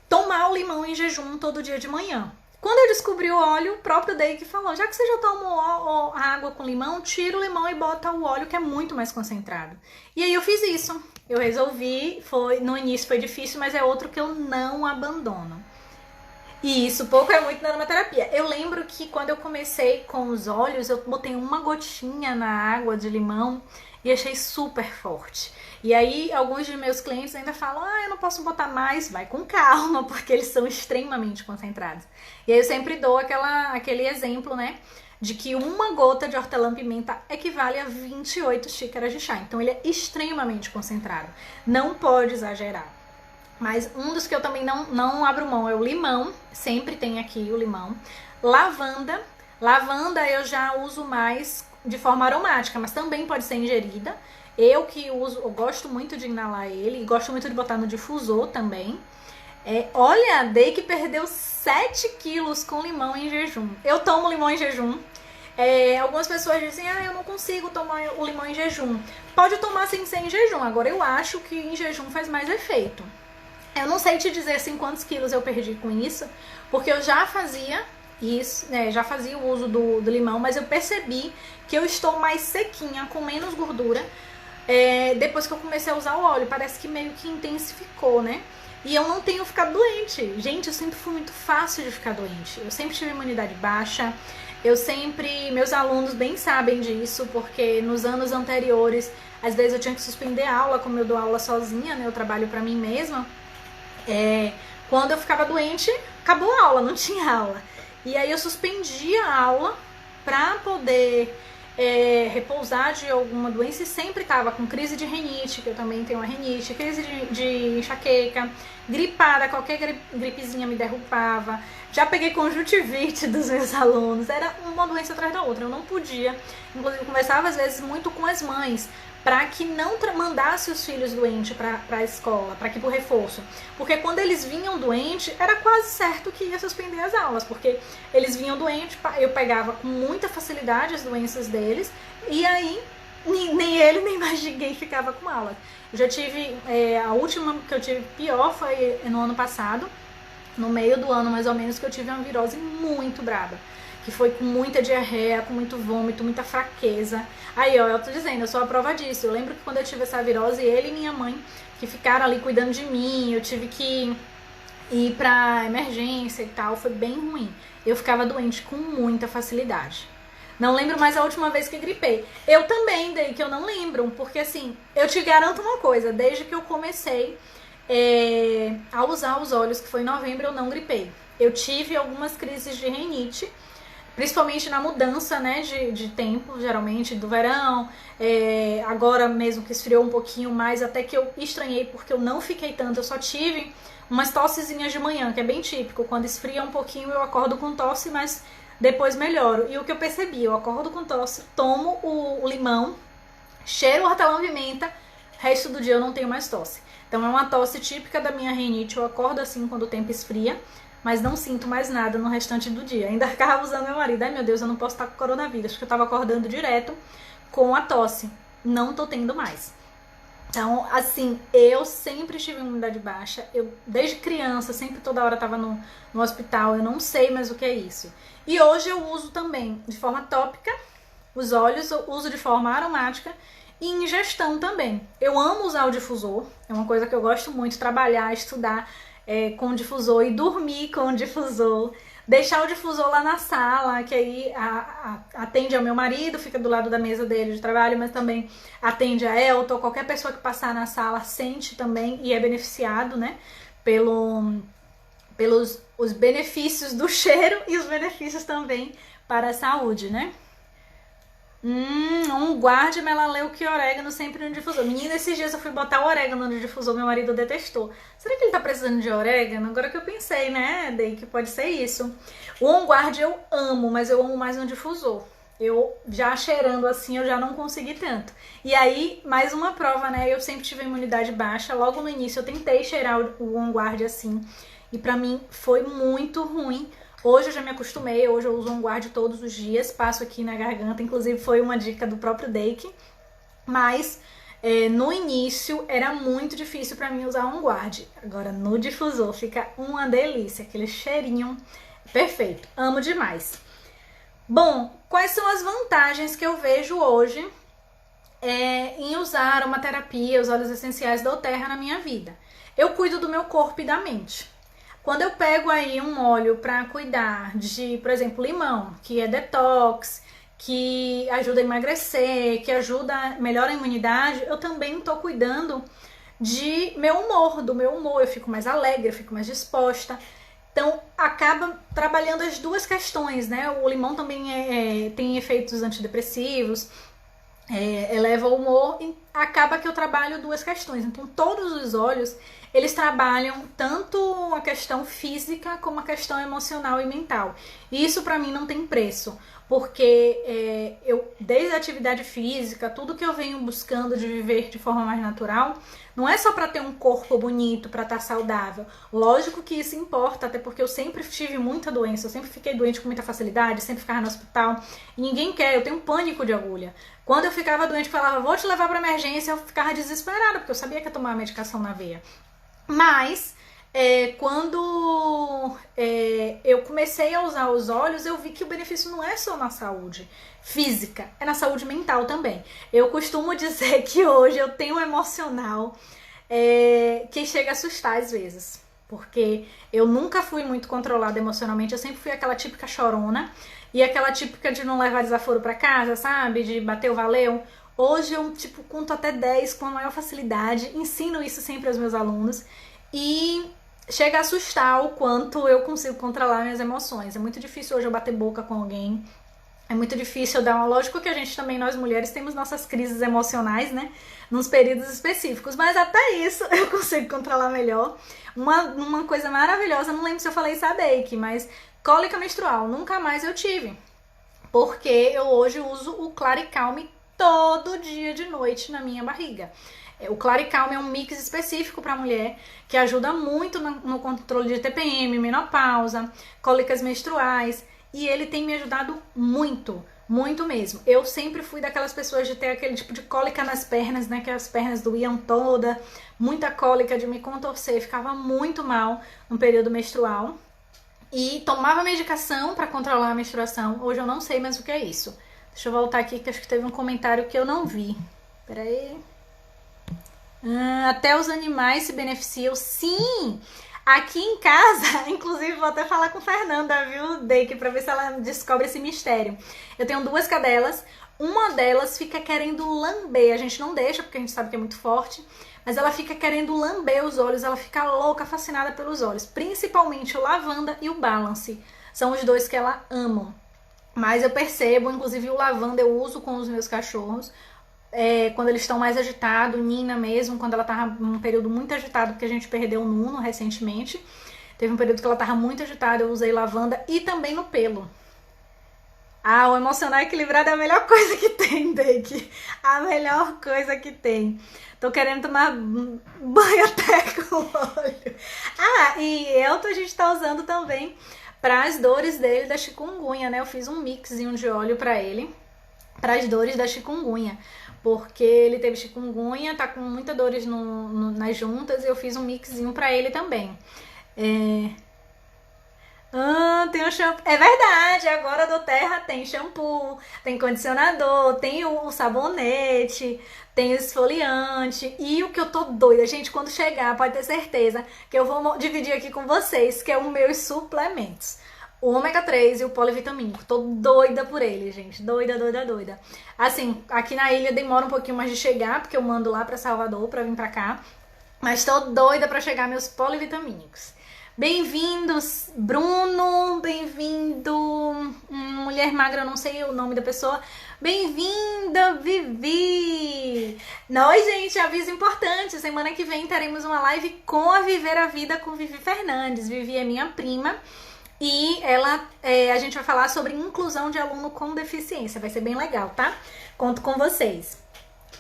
tomar o limão em jejum todo dia de manhã. Quando eu descobri o óleo, o próprio Deik falou, já que você já tomou a água com limão, tira o limão e bota o óleo, que é muito mais concentrado. E aí eu fiz isso. Eu resolvi, no início foi difícil, mas é outro que eu não abandono. E isso, pouco é muito na aromaterapia. Eu lembro que quando eu comecei com os óleos, eu botei uma gotinha na água de limão e achei super forte. E aí, alguns de meus clientes ainda falam, eu não posso botar mais. Vai com calma, porque eles são extremamente concentrados. E aí eu sempre dou aquele exemplo, né, de que uma gota de hortelã-pimenta equivale a 28 xícaras de chá. Então ele é extremamente concentrado. Não pode exagerar. Mas um dos que eu também não abro mão é o limão. Sempre tem aqui o limão. Lavanda. Lavanda eu já uso mais de forma aromática, mas também pode ser ingerida. Eu gosto muito de inalar ele e gosto muito de botar no difusor também. Olha, a Deik perdeu 7 quilos com limão em jejum. Eu tomo limão em jejum. Algumas pessoas dizem, eu não consigo tomar o limão em jejum. Pode tomar sem ser em jejum. Agora eu acho que em jejum faz mais efeito. Eu não sei te dizer assim quantos quilos eu perdi com isso, porque eu já fazia isso, né, já fazia o uso do limão, mas eu percebi que eu estou mais sequinha, com menos gordura, depois que eu comecei a usar o óleo. Parece que meio que intensificou, né? E eu não tenho ficado doente. Gente, eu sempre fui muito fácil de ficar doente. Eu sempre tive imunidade baixa. Meus alunos bem sabem disso, porque nos anos anteriores, às vezes eu tinha que suspender a aula, como eu dou aula sozinha, né? Eu trabalho pra mim mesma. Quando eu ficava doente, acabou a aula, não tinha aula. E aí eu suspendia a aula pra poder repousar de alguma doença, e sempre tava com crise de rinite, que eu também tenho uma rinite, crise de enxaqueca, gripada, qualquer gripezinha me derrubava. Já peguei conjuntivite dos meus alunos, era uma doença atrás da outra, eu não podia. Inclusive, eu conversava às vezes muito com as mães, para que não mandasse os filhos doentes para a escola, para que pro reforço. Porque quando eles vinham doentes, era quase certo que ia suspender as aulas, porque eles vinham doentes, eu pegava com muita facilidade as doenças deles, e aí nem ele nem mais ninguém ficava com aula. Eu já tive, a última que eu tive pior foi no ano passado, no meio do ano mais ou menos, que eu tive uma virose muito braba, que foi com muita diarreia, com muito vômito, muita fraqueza. Aí, ó, eu tô dizendo, eu sou a prova disso. Eu lembro que quando eu tive essa virose, ele e minha mãe, que ficaram ali cuidando de mim, eu tive que ir pra emergência e tal, foi bem ruim. Eu ficava doente com muita facilidade. Não lembro mais a última vez que gripei. Eu também, daí que eu não lembro, porque assim, eu te garanto uma coisa, desde que eu comecei a usar os óleos, que foi em novembro, eu não gripei. Eu tive algumas crises de rinite, principalmente na mudança, né, de tempo, geralmente, do verão, agora mesmo que esfriou um pouquinho mais, até que eu estranhei, porque eu não fiquei tanto, eu só tive umas tossezinhas de manhã, que é bem típico, quando esfria um pouquinho eu acordo com tosse, mas depois melhoro. E o que eu percebi, eu acordo com tosse, tomo o limão, cheiro o hortelã-pimenta, resto do dia eu não tenho mais tosse. Então é uma tosse típica da minha rinite, eu acordo assim quando o tempo esfria, mas não sinto mais nada no restante do dia. Ainda ficava usando meu marido, ai meu Deus, eu não posso estar com coronavírus, porque eu tava acordando direto com a tosse. Não tô tendo mais. Então, assim, eu sempre tive imunidade baixa, eu desde criança, sempre toda hora tava no hospital, eu não sei mais o que é isso. E hoje eu uso também de forma tópica, os óleos eu uso de forma aromática e ingestão também. Eu amo usar o difusor, é uma coisa que eu gosto muito, trabalhar, estudar com o difusor e dormir com o difusor. Deixar o difusor lá na sala, que aí atende ao meu marido, fica do lado da mesa dele de trabalho, mas também atende a Elton, qualquer pessoa que passar na sala sente também e é beneficiado, né, pelos os benefícios do cheiro e os benefícios também para a saúde, né? Guarde melaleuca e orégano sempre no difusor. Menina, esses dias eu fui botar o orégano no difusor, meu marido detestou. Será que ele tá precisando de orégano? Agora que eu pensei, né, Dei, que pode ser isso. O On Guard eu amo, mas eu amo mais no difusor. Eu já cheirando assim, eu já não consegui tanto. E aí, mais uma prova, né, eu sempre tive imunidade baixa. Logo no início eu tentei cheirar o On Guard assim, e pra mim foi muito ruim. Hoje eu já me acostumei, hoje eu uso On Guard todos os dias, passo aqui na garganta, inclusive foi uma dica do próprio Dake, mas no início era muito difícil pra mim usar On Guard. Agora no difusor fica uma delícia, aquele cheirinho perfeito, amo demais. Bom, quais são as vantagens que eu vejo hoje em usar aromaterapia, os óleos essenciais da doTERRA na minha vida? Eu cuido do meu corpo e da mente. Quando eu pego aí um óleo para cuidar de, por exemplo, limão, que é detox, que ajuda a emagrecer, que ajuda, melhora a imunidade, eu também estou cuidando do meu humor, eu fico mais alegre, eu fico mais disposta. Então, acaba trabalhando as duas questões, né? O limão também tem efeitos antidepressivos, eleva o humor, e acaba que eu trabalho duas questões. Então, todos os óleos, eles trabalham tanto a questão física como a questão emocional e mental. E isso pra mim não tem preço, porque eu, desde a atividade física, tudo que eu venho buscando de viver de forma mais natural, não é só pra ter um corpo bonito, pra estar saudável. Lógico que isso importa, até porque eu sempre tive muita doença, eu sempre fiquei doente com muita facilidade, sempre ficava no hospital, e ninguém quer, eu tenho pânico de agulha. Quando eu ficava doente, falava, vou te levar pra emergência, eu ficava desesperada, porque eu sabia que ia tomar a medicação na veia. Mas quando eu comecei a usar os óleos, eu vi que o benefício não é só na saúde física, é na saúde mental também. Eu costumo dizer que hoje eu tenho um emocional que chega a assustar às vezes. Porque eu nunca fui muito controlada emocionalmente, eu sempre fui aquela típica chorona e aquela típica de não levar desaforo pra casa, sabe? De bater o valeu. Hoje eu, tipo, conto até 10 com a maior facilidade, ensino isso sempre aos meus alunos e chega a assustar o quanto eu consigo controlar minhas emoções. É muito difícil hoje eu bater boca com alguém, é muito difícil eu dar uma... Lógico que a gente também, nós mulheres, temos nossas crises emocionais, né? Nos períodos específicos. Mas até isso eu consigo controlar melhor. Uma coisa maravilhosa, não lembro se eu falei isso a Deike, mas cólica menstrual, nunca mais eu tive. Porque eu hoje uso o Claricalme todo dia de noite na minha barriga. O Claricalme é um mix específico para mulher que ajuda muito no controle de TPM, menopausa, cólicas menstruais. E ele tem me ajudado muito, muito mesmo. Eu sempre fui daquelas pessoas de ter aquele tipo de cólica nas pernas, né? Que as pernas doíam toda, muita cólica, de me contorcer, ficava muito mal no período menstrual. E tomava medicação para controlar a menstruação. Hoje eu não sei mais o que é isso. Deixa eu voltar aqui que acho que teve um comentário que eu não vi. Peraí. Até os animais se beneficiam. Sim! Aqui em casa, inclusive vou até falar com Fernanda, viu, Deike, pra ver se ela descobre esse mistério. Eu tenho 2 cadelas, uma delas fica querendo lamber, a gente não deixa porque a gente sabe que é muito forte, mas ela fica querendo lamber os olhos, ela fica louca, fascinada pelos olhos, principalmente o lavanda e o balance, são os 2 que ela ama. Mas eu percebo, inclusive o lavanda eu uso com os meus cachorros, quando eles estão mais agitados, Nina mesmo, quando ela tava num período muito agitado, porque a gente perdeu o Nuno recentemente, teve um período que ela tava muito agitada, eu usei lavanda e também no pelo. O emocional equilibrado é a melhor coisa que tem, Deike. A melhor coisa que tem. Tô querendo tomar banho até com o óleo. E Elton a gente tá usando também para as dores dele da chikungunya, né? Eu fiz um mixinho de óleo para ele, para as dores da chikungunya. Porque ele teve chikungunya, tá com muitas dores nas juntas, e eu fiz um mixinho pra ele também. Tem um shampoo. É verdade, agora do Terra tem shampoo, tem condicionador, tem o sabonete, tem o esfoliante. E o que eu tô doida, gente, quando chegar, pode ter certeza que eu vou dividir aqui com vocês, que é os meus suplementos. O ômega 3 e o polivitamínico. Tô doida por ele, gente. Doida, doida, doida. Assim, aqui na ilha demora um pouquinho mais de chegar, porque eu mando lá pra Salvador pra vir pra cá. Mas tô doida pra chegar meus polivitamínicos. Bem-vindos, Bruno. Bem-vindo, Mulher Magra, eu não sei o nome da pessoa. Bem-vinda, Vivi. Nós, gente, aviso importante. Semana que vem teremos uma live com a Viver a Vida com Vivi Fernandes. Vivi é minha prima. E a gente vai falar sobre inclusão de aluno com deficiência. Vai ser bem legal, tá? Conto com vocês.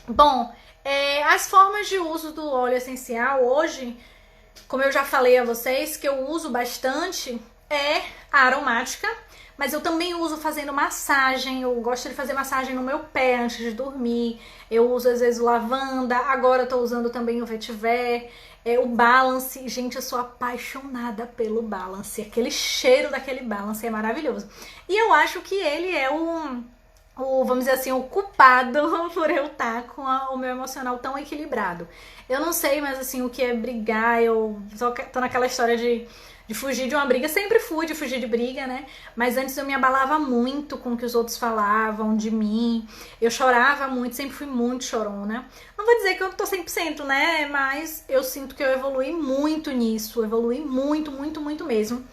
Bom, as formas de uso do óleo essencial hoje, como eu já falei a vocês, que eu uso bastante, é a aromática. Mas eu também uso fazendo massagem, eu gosto de fazer massagem no meu pé antes de dormir. Eu uso às vezes o lavanda, agora eu tô usando também o vetiver. O balance, gente, eu sou apaixonada pelo balance. Aquele cheiro daquele balance é maravilhoso. E eu acho que ele é vamos dizer assim, o culpado por eu estar com o meu emocional tão equilibrado. Eu não sei, mas assim, o que é brigar, eu tô naquela história de fugir de uma briga. Sempre fui de fugir de briga, né? Mas antes eu me abalava muito com o que os outros falavam de mim. Eu chorava muito, sempre fui muito chorona. Não vou dizer que eu tô 100%, né? Mas eu sinto que eu evoluí muito nisso. Evoluí muito, muito, muito mesmo.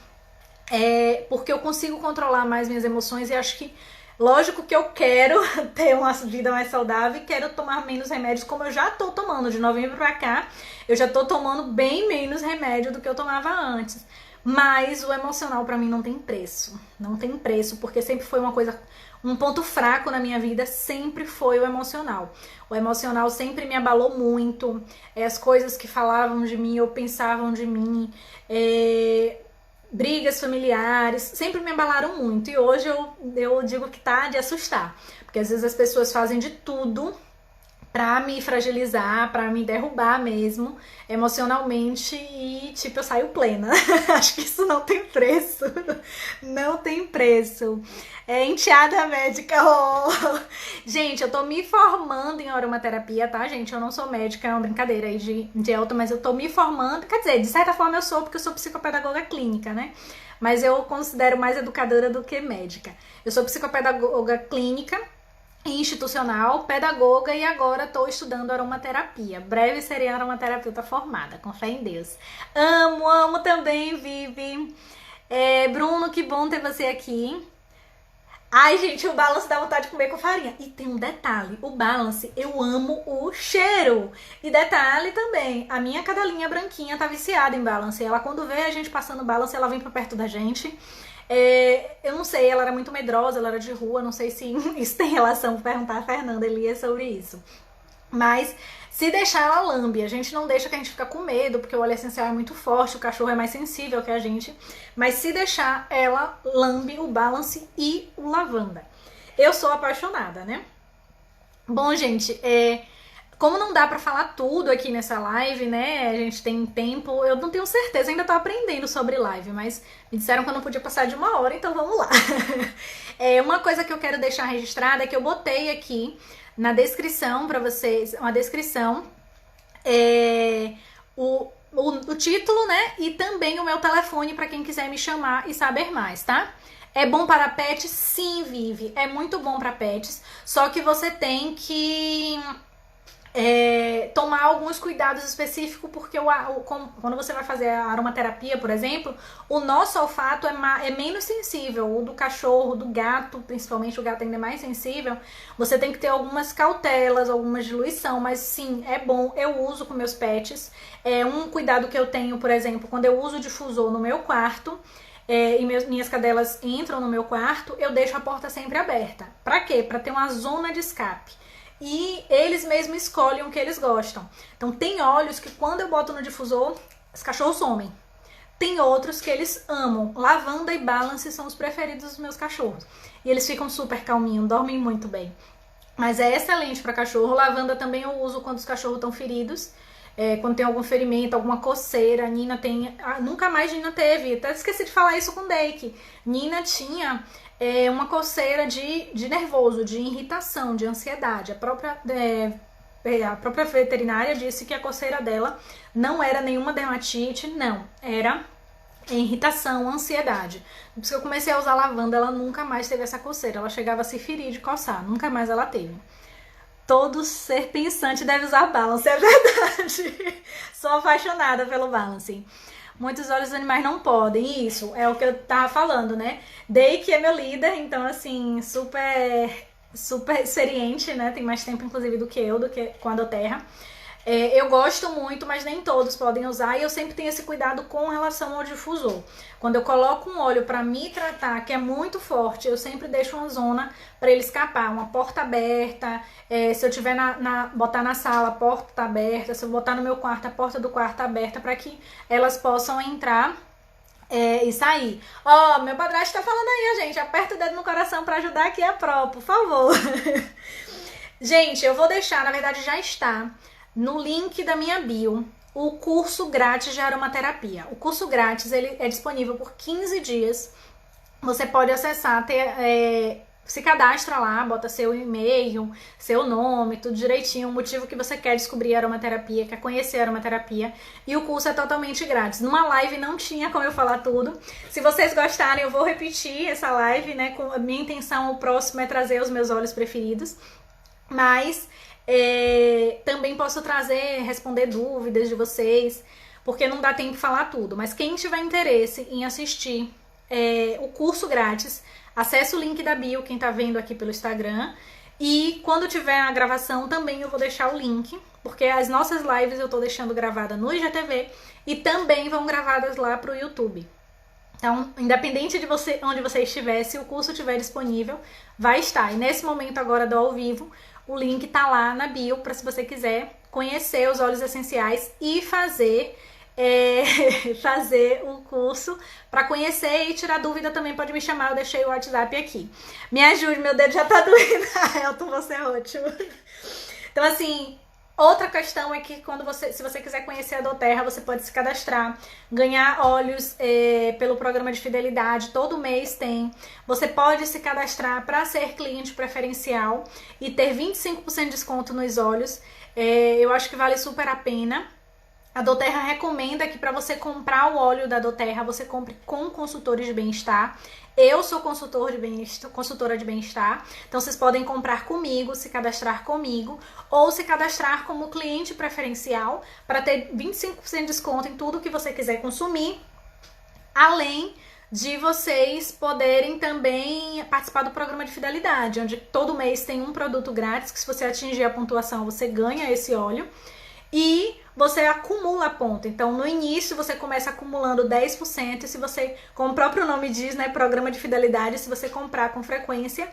Porque eu consigo controlar mais minhas emoções e acho que, lógico que eu quero ter uma vida mais saudável e quero tomar menos remédios, como eu já tô tomando. De novembro pra cá, eu já tô tomando bem menos remédio do que eu tomava antes. Mas o emocional pra mim não tem preço. Não tem preço, porque sempre foi uma coisa, um ponto fraco na minha vida, sempre foi o emocional. O emocional sempre me abalou muito. As coisas que falavam de mim ou pensavam de mim, brigas familiares, sempre me abalaram muito. E hoje eu digo que tá de assustar. Porque às vezes as pessoas fazem de tudo pra me fragilizar, pra me derrubar mesmo, emocionalmente, e tipo, eu saio plena. Acho que isso não tem preço. Não tem preço. É enteada médica. Oh. Gente, eu tô me formando em aromaterapia, tá, gente? Eu não sou médica, é uma brincadeira aí de alto, mas eu tô me formando. Quer dizer, de certa forma eu sou, porque eu sou psicopedagoga clínica, né? Mas eu considero mais educadora do que médica. Eu sou psicopedagoga clínica, institucional, pedagoga, e agora estou estudando aromaterapia. Breve serei aromaterapeuta formada, com fé em Deus. Amo também, Vivi. Bruno, que bom ter você aqui. Ai, gente, o balance dá vontade de comer com farinha. E tem um detalhe, o balance, eu amo o cheiro. E detalhe também, a minha cadelinha branquinha tá viciada em balance. Ela, quando vê a gente passando balance, ela vem pra perto da gente. Eu não sei, ela era muito medrosa, ela era de rua, não sei se isso tem relação, vou perguntar a Fernanda Elias sobre isso. Mas se deixar, ela lambe. A gente não deixa, que a gente fica com medo, porque o óleo essencial é muito forte, o cachorro é mais sensível que a gente. Mas se deixar, ela lambe o balance e o lavanda. Eu sou apaixonada, né? Bom, gente, como não dá pra falar tudo aqui nessa live, né? A gente tem tempo, eu não tenho certeza, ainda tô aprendendo sobre live, mas me disseram que eu não podia passar de 1 hora, então vamos lá. Uma coisa que eu quero deixar registrada é que eu botei aqui na descrição pra vocês, uma descrição, o título, né? E também o meu telefone pra quem quiser me chamar e saber mais, tá? É bom para pets? Sim, Vivi, é muito bom para pets, só que você tem que tomar alguns cuidados específicos, porque quando você vai fazer a aromaterapia, por exemplo, o nosso olfato é menos sensível, o do cachorro, do gato, principalmente o gato ainda é mais sensível. Você tem que ter algumas cautelas, alguma diluição, mas sim, é bom, eu uso com meus pets. Um cuidado que eu tenho, por exemplo, quando eu uso o difusor no meu quarto, e minhas cadelas entram no meu quarto, eu deixo a porta sempre aberta. Pra quê? Pra ter uma zona de escape. E eles mesmos escolhem o que eles gostam. Então tem óleos que quando eu boto no difusor, os cachorros somem. Tem outros que eles amam. Lavanda e balance são os preferidos dos meus cachorros. E eles ficam super calminhos, dormem muito bem. Mas é excelente para cachorro. Lavanda também eu uso quando os cachorros estão feridos. Quando tem algum ferimento, alguma coceira. Nina tem... nunca mais Nina teve. Até esqueci de falar isso com o Dake. Nina tinha uma coceira de nervoso, de irritação, de ansiedade. A própria veterinária disse que a coceira dela não era nenhuma dermatite, não. Era irritação, ansiedade. Por isso que eu comecei a usar lavanda, ela nunca mais teve essa coceira. Ela chegava a se ferir de coçar, nunca mais ela teve. Todo ser pensante deve usar balance, é verdade. Sou apaixonada pelo balance. Muitos olhos dos animais não podem, isso é o que eu tava falando, né? Dake é meu líder, então assim, super experiente, né? Tem mais tempo inclusive do que com a Doterra. Eu gosto muito, mas nem todos podem usar, e eu sempre tenho esse cuidado com relação ao difusor. Quando eu coloco um óleo para me tratar, que é muito forte, eu sempre deixo uma zona para ele escapar, uma porta aberta. Se eu tiver botar na sala, a porta tá aberta. Se eu botar no meu quarto, a porta do quarto tá aberta, para que elas possam entrar e sair. Meu padrasto tá falando aí, gente, aperta o dedo no coração para ajudar aqui a Pro, por favor. Gente, eu vou deixar, na verdade já está no link da minha bio, o curso grátis de aromaterapia. O curso grátis, ele é disponível por 15 dias. Você pode acessar, se cadastra lá, bota seu e-mail, seu nome, tudo direitinho, o motivo que você quer descobrir a aromaterapia, quer conhecer a aromaterapia, e o curso é totalmente grátis. Numa live não tinha como eu falar tudo. Se vocês gostarem, eu vou repetir essa live, né? Com a minha intenção, o próximo é trazer os meus óleos preferidos, mas também posso responder dúvidas de vocês, porque não dá tempo de falar tudo. Mas quem tiver interesse em assistir o curso grátis, acesse o link da bio, quem tá vendo aqui pelo Instagram, e quando tiver a gravação também eu vou deixar o link, porque as nossas lives eu tô deixando gravada no IGTV e também vão gravadas lá pro YouTube. Então, independente de onde você estiver, se o curso estiver disponível, vai estar. E nesse momento agora do ao vivo, o link tá lá na bio para se você quiser conhecer os óleos essenciais e fazer o curso para conhecer e tirar dúvida também. Pode me chamar, eu deixei o WhatsApp aqui. Me ajude, meu dedo já tá doendo. Elton, você é ótimo. Então, assim, outra questão é que se você quiser conhecer a doTERRA, você pode se cadastrar, ganhar óleos pelo programa de fidelidade, todo mês tem. Você pode se cadastrar para ser cliente preferencial e ter 25% de desconto nos óleos. Eu acho que vale super a pena. A doTERRA recomenda que para você comprar o óleo da doTERRA, você compre com consultores de bem-estar. Eu sou consultora de bem-estar, então vocês podem comprar comigo, se cadastrar comigo, ou se cadastrar como cliente preferencial para ter 25% de desconto em tudo que você quiser consumir, além de vocês poderem também participar do programa de fidelidade, onde todo mês tem um produto grátis, que se você atingir a pontuação, você ganha esse óleo. E você acumula ponto. Então, no início, você começa acumulando 10%. E se você, como o próprio nome diz, né, programa de fidelidade, se você comprar com frequência,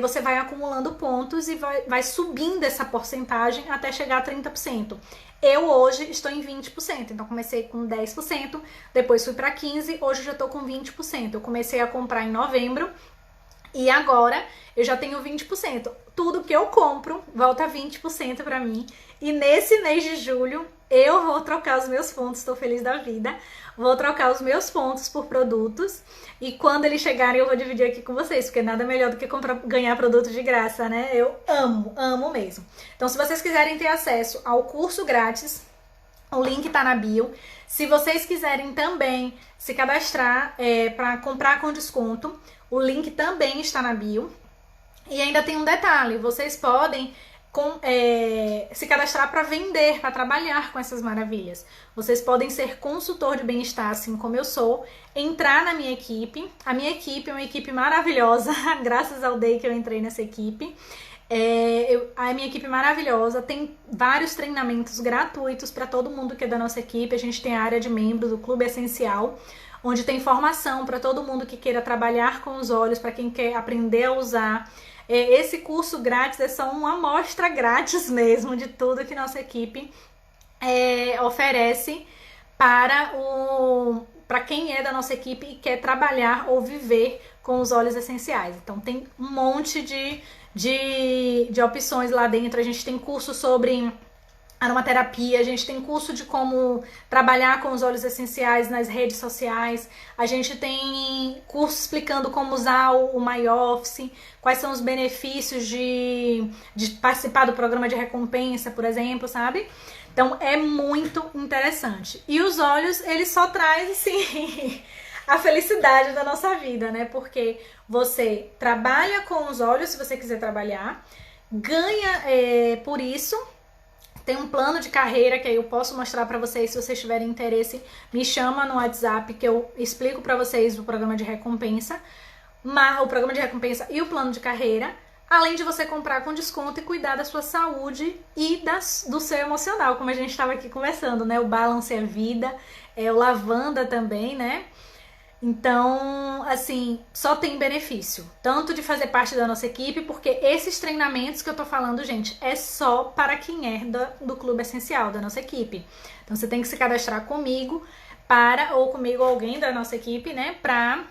você vai acumulando pontos e vai subindo essa porcentagem até chegar a 30%. Eu hoje estou em 20%. Então, comecei com 10%, depois fui para 15%, hoje já estou com 20%. Eu comecei a comprar em novembro e agora eu já tenho 20%. Tudo que eu compro volta 20% para mim. E nesse mês de julho eu vou trocar os meus pontos, estou feliz da vida. Vou trocar os meus pontos por produtos. E quando eles chegarem eu vou dividir aqui com vocês, porque nada melhor do que ganhar produto de graça, né? Eu amo mesmo. Então, se vocês quiserem ter acesso ao curso grátis, o link tá na bio. Se vocês quiserem também se cadastrar para comprar com desconto, o link também está na bio. E ainda tem um detalhe, vocês podem se cadastrar para vender, para trabalhar com essas maravilhas. Vocês podem ser consultor de bem-estar, assim como eu sou, entrar na minha equipe. A minha equipe é uma equipe maravilhosa, graças ao Day que eu entrei nessa equipe. A minha equipe maravilhosa, tem vários treinamentos gratuitos para todo mundo que é da nossa equipe. A gente tem a área de membros do Clube Essencial, onde tem formação para todo mundo que queira trabalhar com os olhos, para quem quer aprender a usar. Esse curso grátis é só uma amostra grátis mesmo de tudo que nossa equipe oferece para quem é da nossa equipe e quer trabalhar ou viver com os óleos essenciais. Então tem um monte de opções lá dentro. A gente tem curso sobre aromaterapia, a gente tem curso de como trabalhar com os óleos essenciais nas redes sociais, a gente tem curso explicando como usar o My Office, quais são os benefícios de participar do programa de recompensa, por exemplo, sabe? Então é muito interessante. E os óleos, eles só trazem, assim, a felicidade da nossa vida, né? Porque você trabalha com os óleos, se você quiser trabalhar, ganha por isso. Tem um plano de carreira que aí eu posso mostrar para vocês. Se vocês tiverem interesse, me chama no WhatsApp que eu explico para vocês o programa de recompensa, o programa de recompensa e o plano de carreira, além de você comprar com desconto e cuidar da sua saúde e do seu emocional, como a gente estava aqui conversando, né? O Balance é Vida, o Lavanda também, né? Então, assim, só tem benefício, tanto de fazer parte da nossa equipe, porque esses treinamentos que eu tô falando, gente, é só para quem é do Clube Essencial, da nossa equipe. Então, você tem que se cadastrar comigo ou comigo ou alguém da nossa equipe, né, pra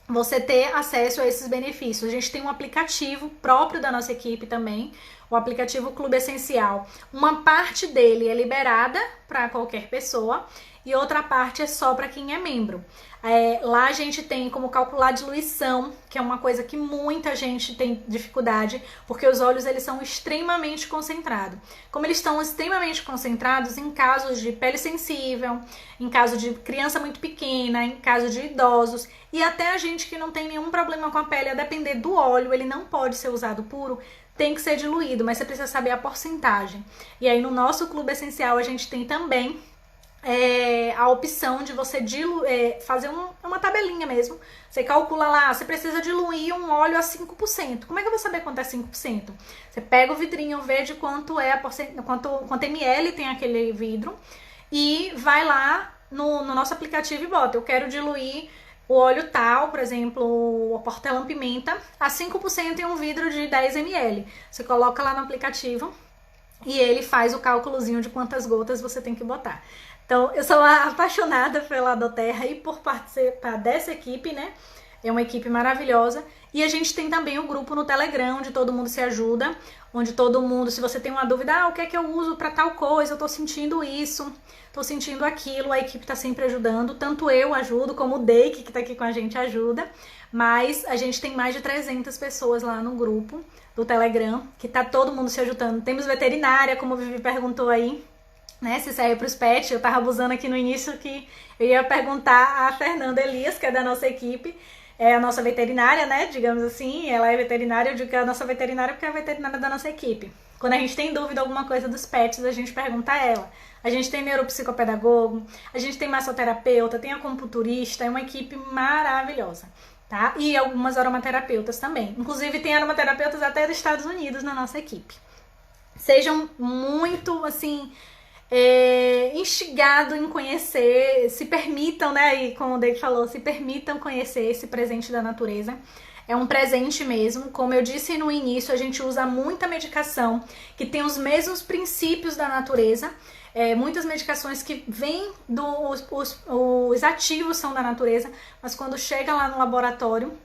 você ter acesso a esses benefícios. A gente tem um aplicativo próprio da nossa equipe também, o aplicativo Clube Essencial. Uma parte dele é liberada para qualquer pessoa e outra parte é só para quem é membro. Lá a gente tem como calcular a diluição, que é uma coisa que muita gente tem dificuldade, porque os óleos eles são extremamente concentrados. Como eles estão extremamente concentrados em casos de pele sensível, em caso de criança muito pequena, em caso de idosos, e até a gente que não tem nenhum problema com a pele, a depender do óleo, ele não pode ser usado puro, tem que ser diluído, mas você precisa saber a porcentagem. E aí no nosso Clube Essencial a gente tem também a opção de você fazer uma tabelinha mesmo. Você calcula lá, você precisa diluir um óleo a 5%. Como é que eu vou saber quanto é 5%? Você pega o vidrinho, vê de quanto é quanto ml tem aquele vidro e vai lá no nosso aplicativo e bota, eu quero diluir o óleo tal, por exemplo, o hortelã-pimenta, a 5% em um vidro de 10 ml. Você coloca lá no aplicativo e ele faz o cálculozinho de quantas gotas você tem que botar. Então, eu sou apaixonada pela doTERRA e por participar dessa equipe, né? É uma equipe maravilhosa. E a gente tem também o grupo no Telegram, onde todo mundo se ajuda, onde todo mundo, se você tem uma dúvida, o que é que eu uso para tal coisa, eu tô sentindo isso, tô sentindo aquilo, a equipe tá sempre ajudando, tanto eu ajudo, como o Deik, que tá aqui com a gente, ajuda, mas a gente tem mais de 300 pessoas lá no grupo do Telegram, que tá todo mundo se ajudando. Temos veterinária, como o Vivi perguntou aí, né, se serve para os pets. Eu tava abusando aqui no início que eu ia perguntar a Fernanda Elias, que é da nossa equipe, é a nossa veterinária, né, digamos assim, ela é veterinária, eu digo que é a nossa veterinária porque é a veterinária da nossa equipe. Quando a gente tem dúvida alguma coisa dos pets, a gente pergunta a ela. A gente tem neuropsicopedagogo, a gente tem massoterapeuta, tem acupunturista, é uma equipe maravilhosa, tá? E algumas aromaterapeutas também. Inclusive tem aromaterapeutas até dos Estados Unidos na nossa equipe. Sejam muito, assim, instigado em conhecer, se permitam, né, e como o Dave falou, se permitam conhecer esse presente da natureza. É um presente mesmo, como eu disse no início, a gente usa muita medicação que tem os mesmos princípios da natureza, muitas medicações que vêm os ativos são da natureza, mas quando chega lá no laboratório,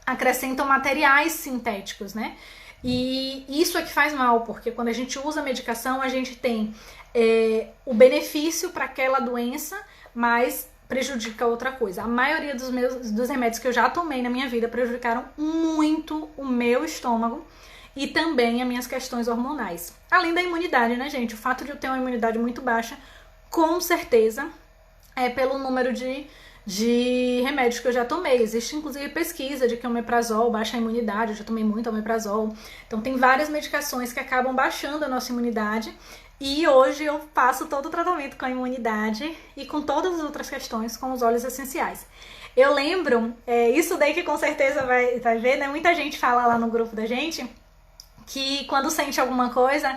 acrescentam materiais sintéticos, né? E isso é que faz mal, porque quando a gente usa a medicação, a gente tem o benefício para aquela doença, mas prejudica outra coisa. A maioria dos remédios que eu já tomei na minha vida prejudicaram muito o meu estômago e também as minhas questões hormonais. Além da imunidade, né, gente? O fato de eu ter uma imunidade muito baixa, com certeza, é pelo número de remédios que eu já tomei. Existe inclusive pesquisa de que o omeprazol baixa a imunidade, eu já tomei muito omeprazol. Então tem várias medicações que acabam baixando a nossa imunidade. E hoje eu faço todo o tratamento com a imunidade e com todas as outras questões com os óleos essenciais. Eu lembro, isso daí que com certeza vai ver, né? Muita gente fala lá no grupo da gente que quando sente alguma coisa,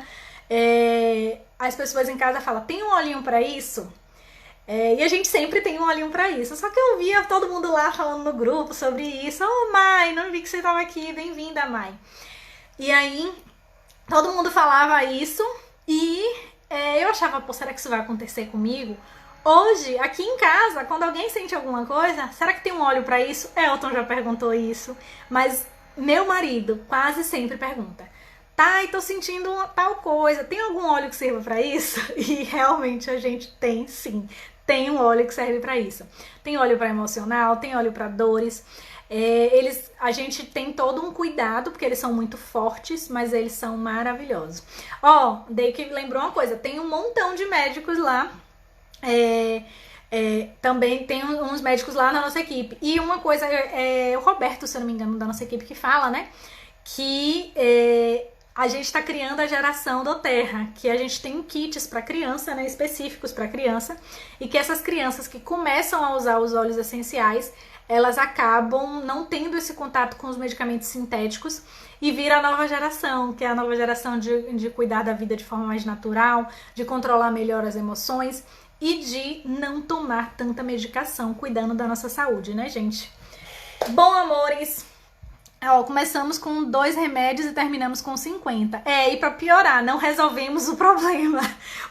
as pessoas em casa falam, tem um olhinho pra isso? E a gente sempre tem um olhinho pra isso. Só que eu via todo mundo lá falando no grupo sobre isso. Oh, Mai, não vi que você tava aqui, bem-vinda, Mai. E aí, todo mundo falava isso. E eu achava, pô, será que isso vai acontecer comigo? Hoje, aqui em casa, quando alguém sente alguma coisa, será que tem um óleo pra isso? Elton já perguntou isso, mas meu marido quase sempre pergunta, tá, e tô sentindo tal coisa, tem algum óleo que sirva pra isso? E realmente a gente tem, sim, tem um óleo que serve pra isso. Tem óleo pra emocional, tem óleo pra dores. A gente tem todo um cuidado, porque eles são muito fortes, mas eles são maravilhosos. Daí que lembrou uma coisa, tem um montão de médicos lá, também tem uns médicos lá na nossa equipe. E uma coisa, o Roberto, se eu não me engano, da nossa equipe que fala, né, que a gente está criando a geração do Terra, que a gente tem kits para criança, né, específicos para criança, e que essas crianças que começam a usar os óleos essenciais, elas acabam não tendo esse contato com os medicamentos sintéticos e vira a nova geração, que é a nova geração de cuidar da vida de forma mais natural, de controlar melhor as emoções e de não tomar tanta medicação, cuidando da nossa saúde, né, gente? Bom, amores, começamos com 2 remédios e terminamos com 50. E pra piorar, não resolvemos o problema,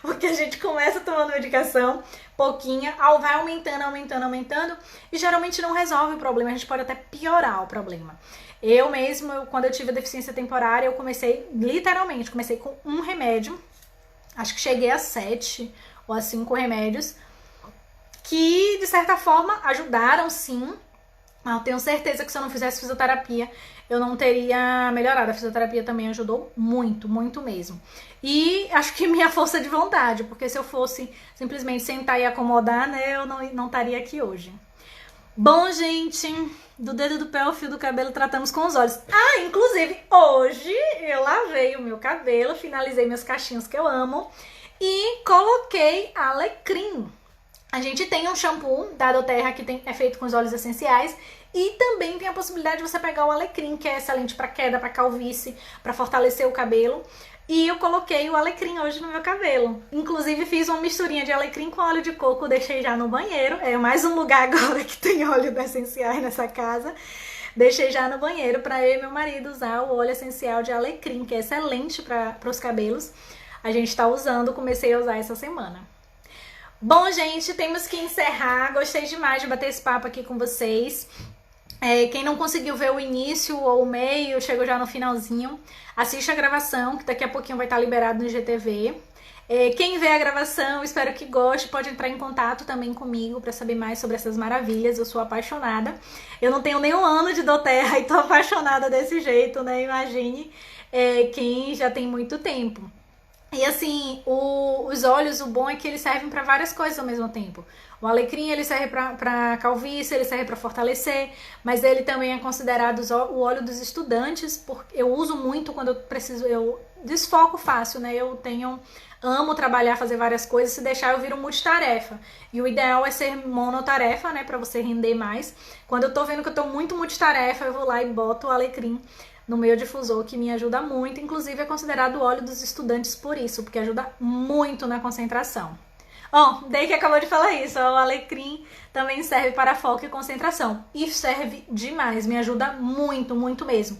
porque a gente começa tomando medicação, pouquinha, vai aumentando, e geralmente não resolve o problema, a gente pode até piorar o problema. Eu mesmo, quando eu tive a deficiência temporária, eu comecei com 1 remédio, acho que cheguei a 7 ou a 5 remédios, que de certa forma ajudaram sim. Eu tenho certeza que se eu não fizesse fisioterapia, eu não teria melhorado. A fisioterapia também ajudou muito, muito mesmo. E acho que minha força de vontade, porque se eu fosse simplesmente sentar e acomodar, né, eu não estaria aqui hoje. Bom, gente, do dedo do pé ao fio do cabelo tratamos com os olhos. Inclusive, hoje eu lavei o meu cabelo, finalizei meus cachinhos que eu amo e coloquei alecrim. A gente tem um shampoo da doTERRA que é feito com os óleos essenciais e também tem a possibilidade de você pegar o alecrim, que é excelente para queda, para calvície, para fortalecer o cabelo. E eu coloquei o alecrim hoje no meu cabelo. Inclusive fiz uma misturinha de alecrim com óleo de coco, deixei já no banheiro. É mais um lugar agora que tem óleo essenciais nessa casa. Deixei já no banheiro para eu e meu marido usar o óleo essencial de alecrim, que é excelente para os cabelos. A gente está usando, comecei a usar essa semana. Bom, gente, temos que encerrar. Gostei demais de bater esse papo aqui com vocês. Quem não conseguiu ver o início ou o meio, chegou já no finalzinho, assiste a gravação, que daqui a pouquinho vai estar liberado no IGTV. Quem vê a gravação, espero que goste, pode entrar em contato também comigo para saber mais sobre essas maravilhas. Eu sou apaixonada. Eu não tenho nenhum ano de doTERRA e tô apaixonada desse jeito, né? Imagine quem já tem muito tempo. E assim, os óleos, o bom é que eles servem para várias coisas ao mesmo tempo. O alecrim, ele serve para calvície, ele serve para fortalecer, mas ele também é considerado o óleo dos estudantes, porque eu uso muito quando eu preciso, eu desfoco fácil, né? Amo trabalhar, fazer várias coisas, se deixar eu viro multitarefa. E o ideal é ser monotarefa, né, para você render mais. Quando eu tô vendo que eu tô muito multitarefa, eu vou lá e boto o alecrim no meu difusor, que me ajuda muito. Inclusive é considerado o óleo dos estudantes por isso, porque ajuda muito na concentração. Daí que acabou de falar isso, o alecrim também serve para foco e concentração. E serve demais, me ajuda muito, muito mesmo.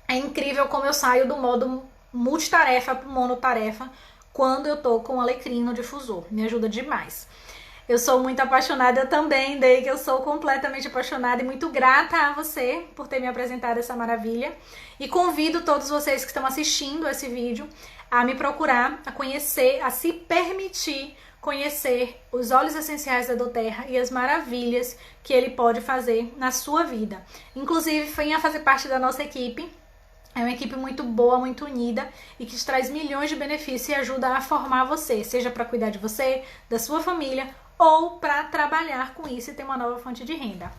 É incrível como eu saio do modo multitarefa para monotarefa quando eu tô com o alecrim no difusor. Me ajuda demais. Eu sou muito apaixonada, eu também, Day, que eu sou completamente apaixonada e muito grata a você por ter me apresentado essa maravilha. E convido todos vocês que estão assistindo esse vídeo a me procurar, a conhecer, a se permitir conhecer os óleos essenciais da doTERRA e as maravilhas que ele pode fazer na sua vida. Inclusive, venha fazer parte da nossa equipe. É uma equipe muito boa, muito unida e que te traz milhões de benefícios e ajuda a formar você, seja para cuidar de você, da sua família ou para trabalhar com isso e ter uma nova fonte de renda.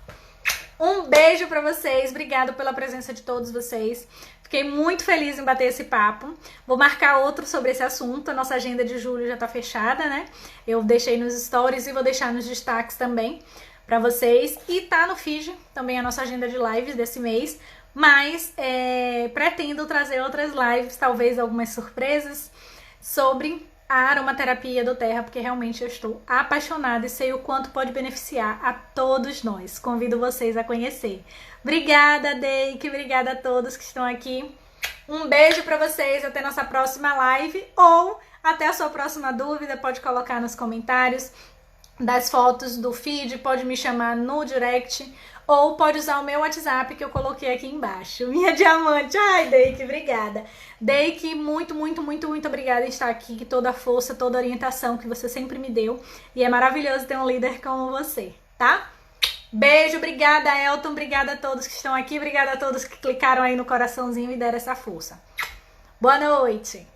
Um beijo para vocês, obrigada pela presença de todos vocês. Fiquei muito feliz em bater esse papo. Vou marcar outro sobre esse assunto. A nossa agenda de julho já tá fechada, né? Eu deixei nos stories e vou deixar nos destaques também para vocês. E tá no feed também a nossa agenda de lives desse mês. Mas pretendo trazer outras lives, talvez algumas surpresas, sobre a aromaterapia doTERRA, porque realmente eu estou apaixonada e sei o quanto pode beneficiar a todos nós. Convido vocês a conhecer. Obrigada, Deike, obrigada a todos que estão aqui. Um beijo para vocês, até nossa próxima live ou até a sua próxima dúvida, pode colocar nos comentários das fotos do feed, pode me chamar no direct ou pode usar o meu WhatsApp que eu coloquei aqui embaixo. Minha diamante. Ai, Deike, obrigada. Deike, muito, muito, muito, muito obrigada em estar aqui. Que toda a força, toda a orientação que você sempre me deu. E é maravilhoso ter um líder como você, tá? Beijo, obrigada, Elton. Obrigada a todos que estão aqui. Obrigada a todos que clicaram aí no coraçãozinho e deram essa força. Boa noite.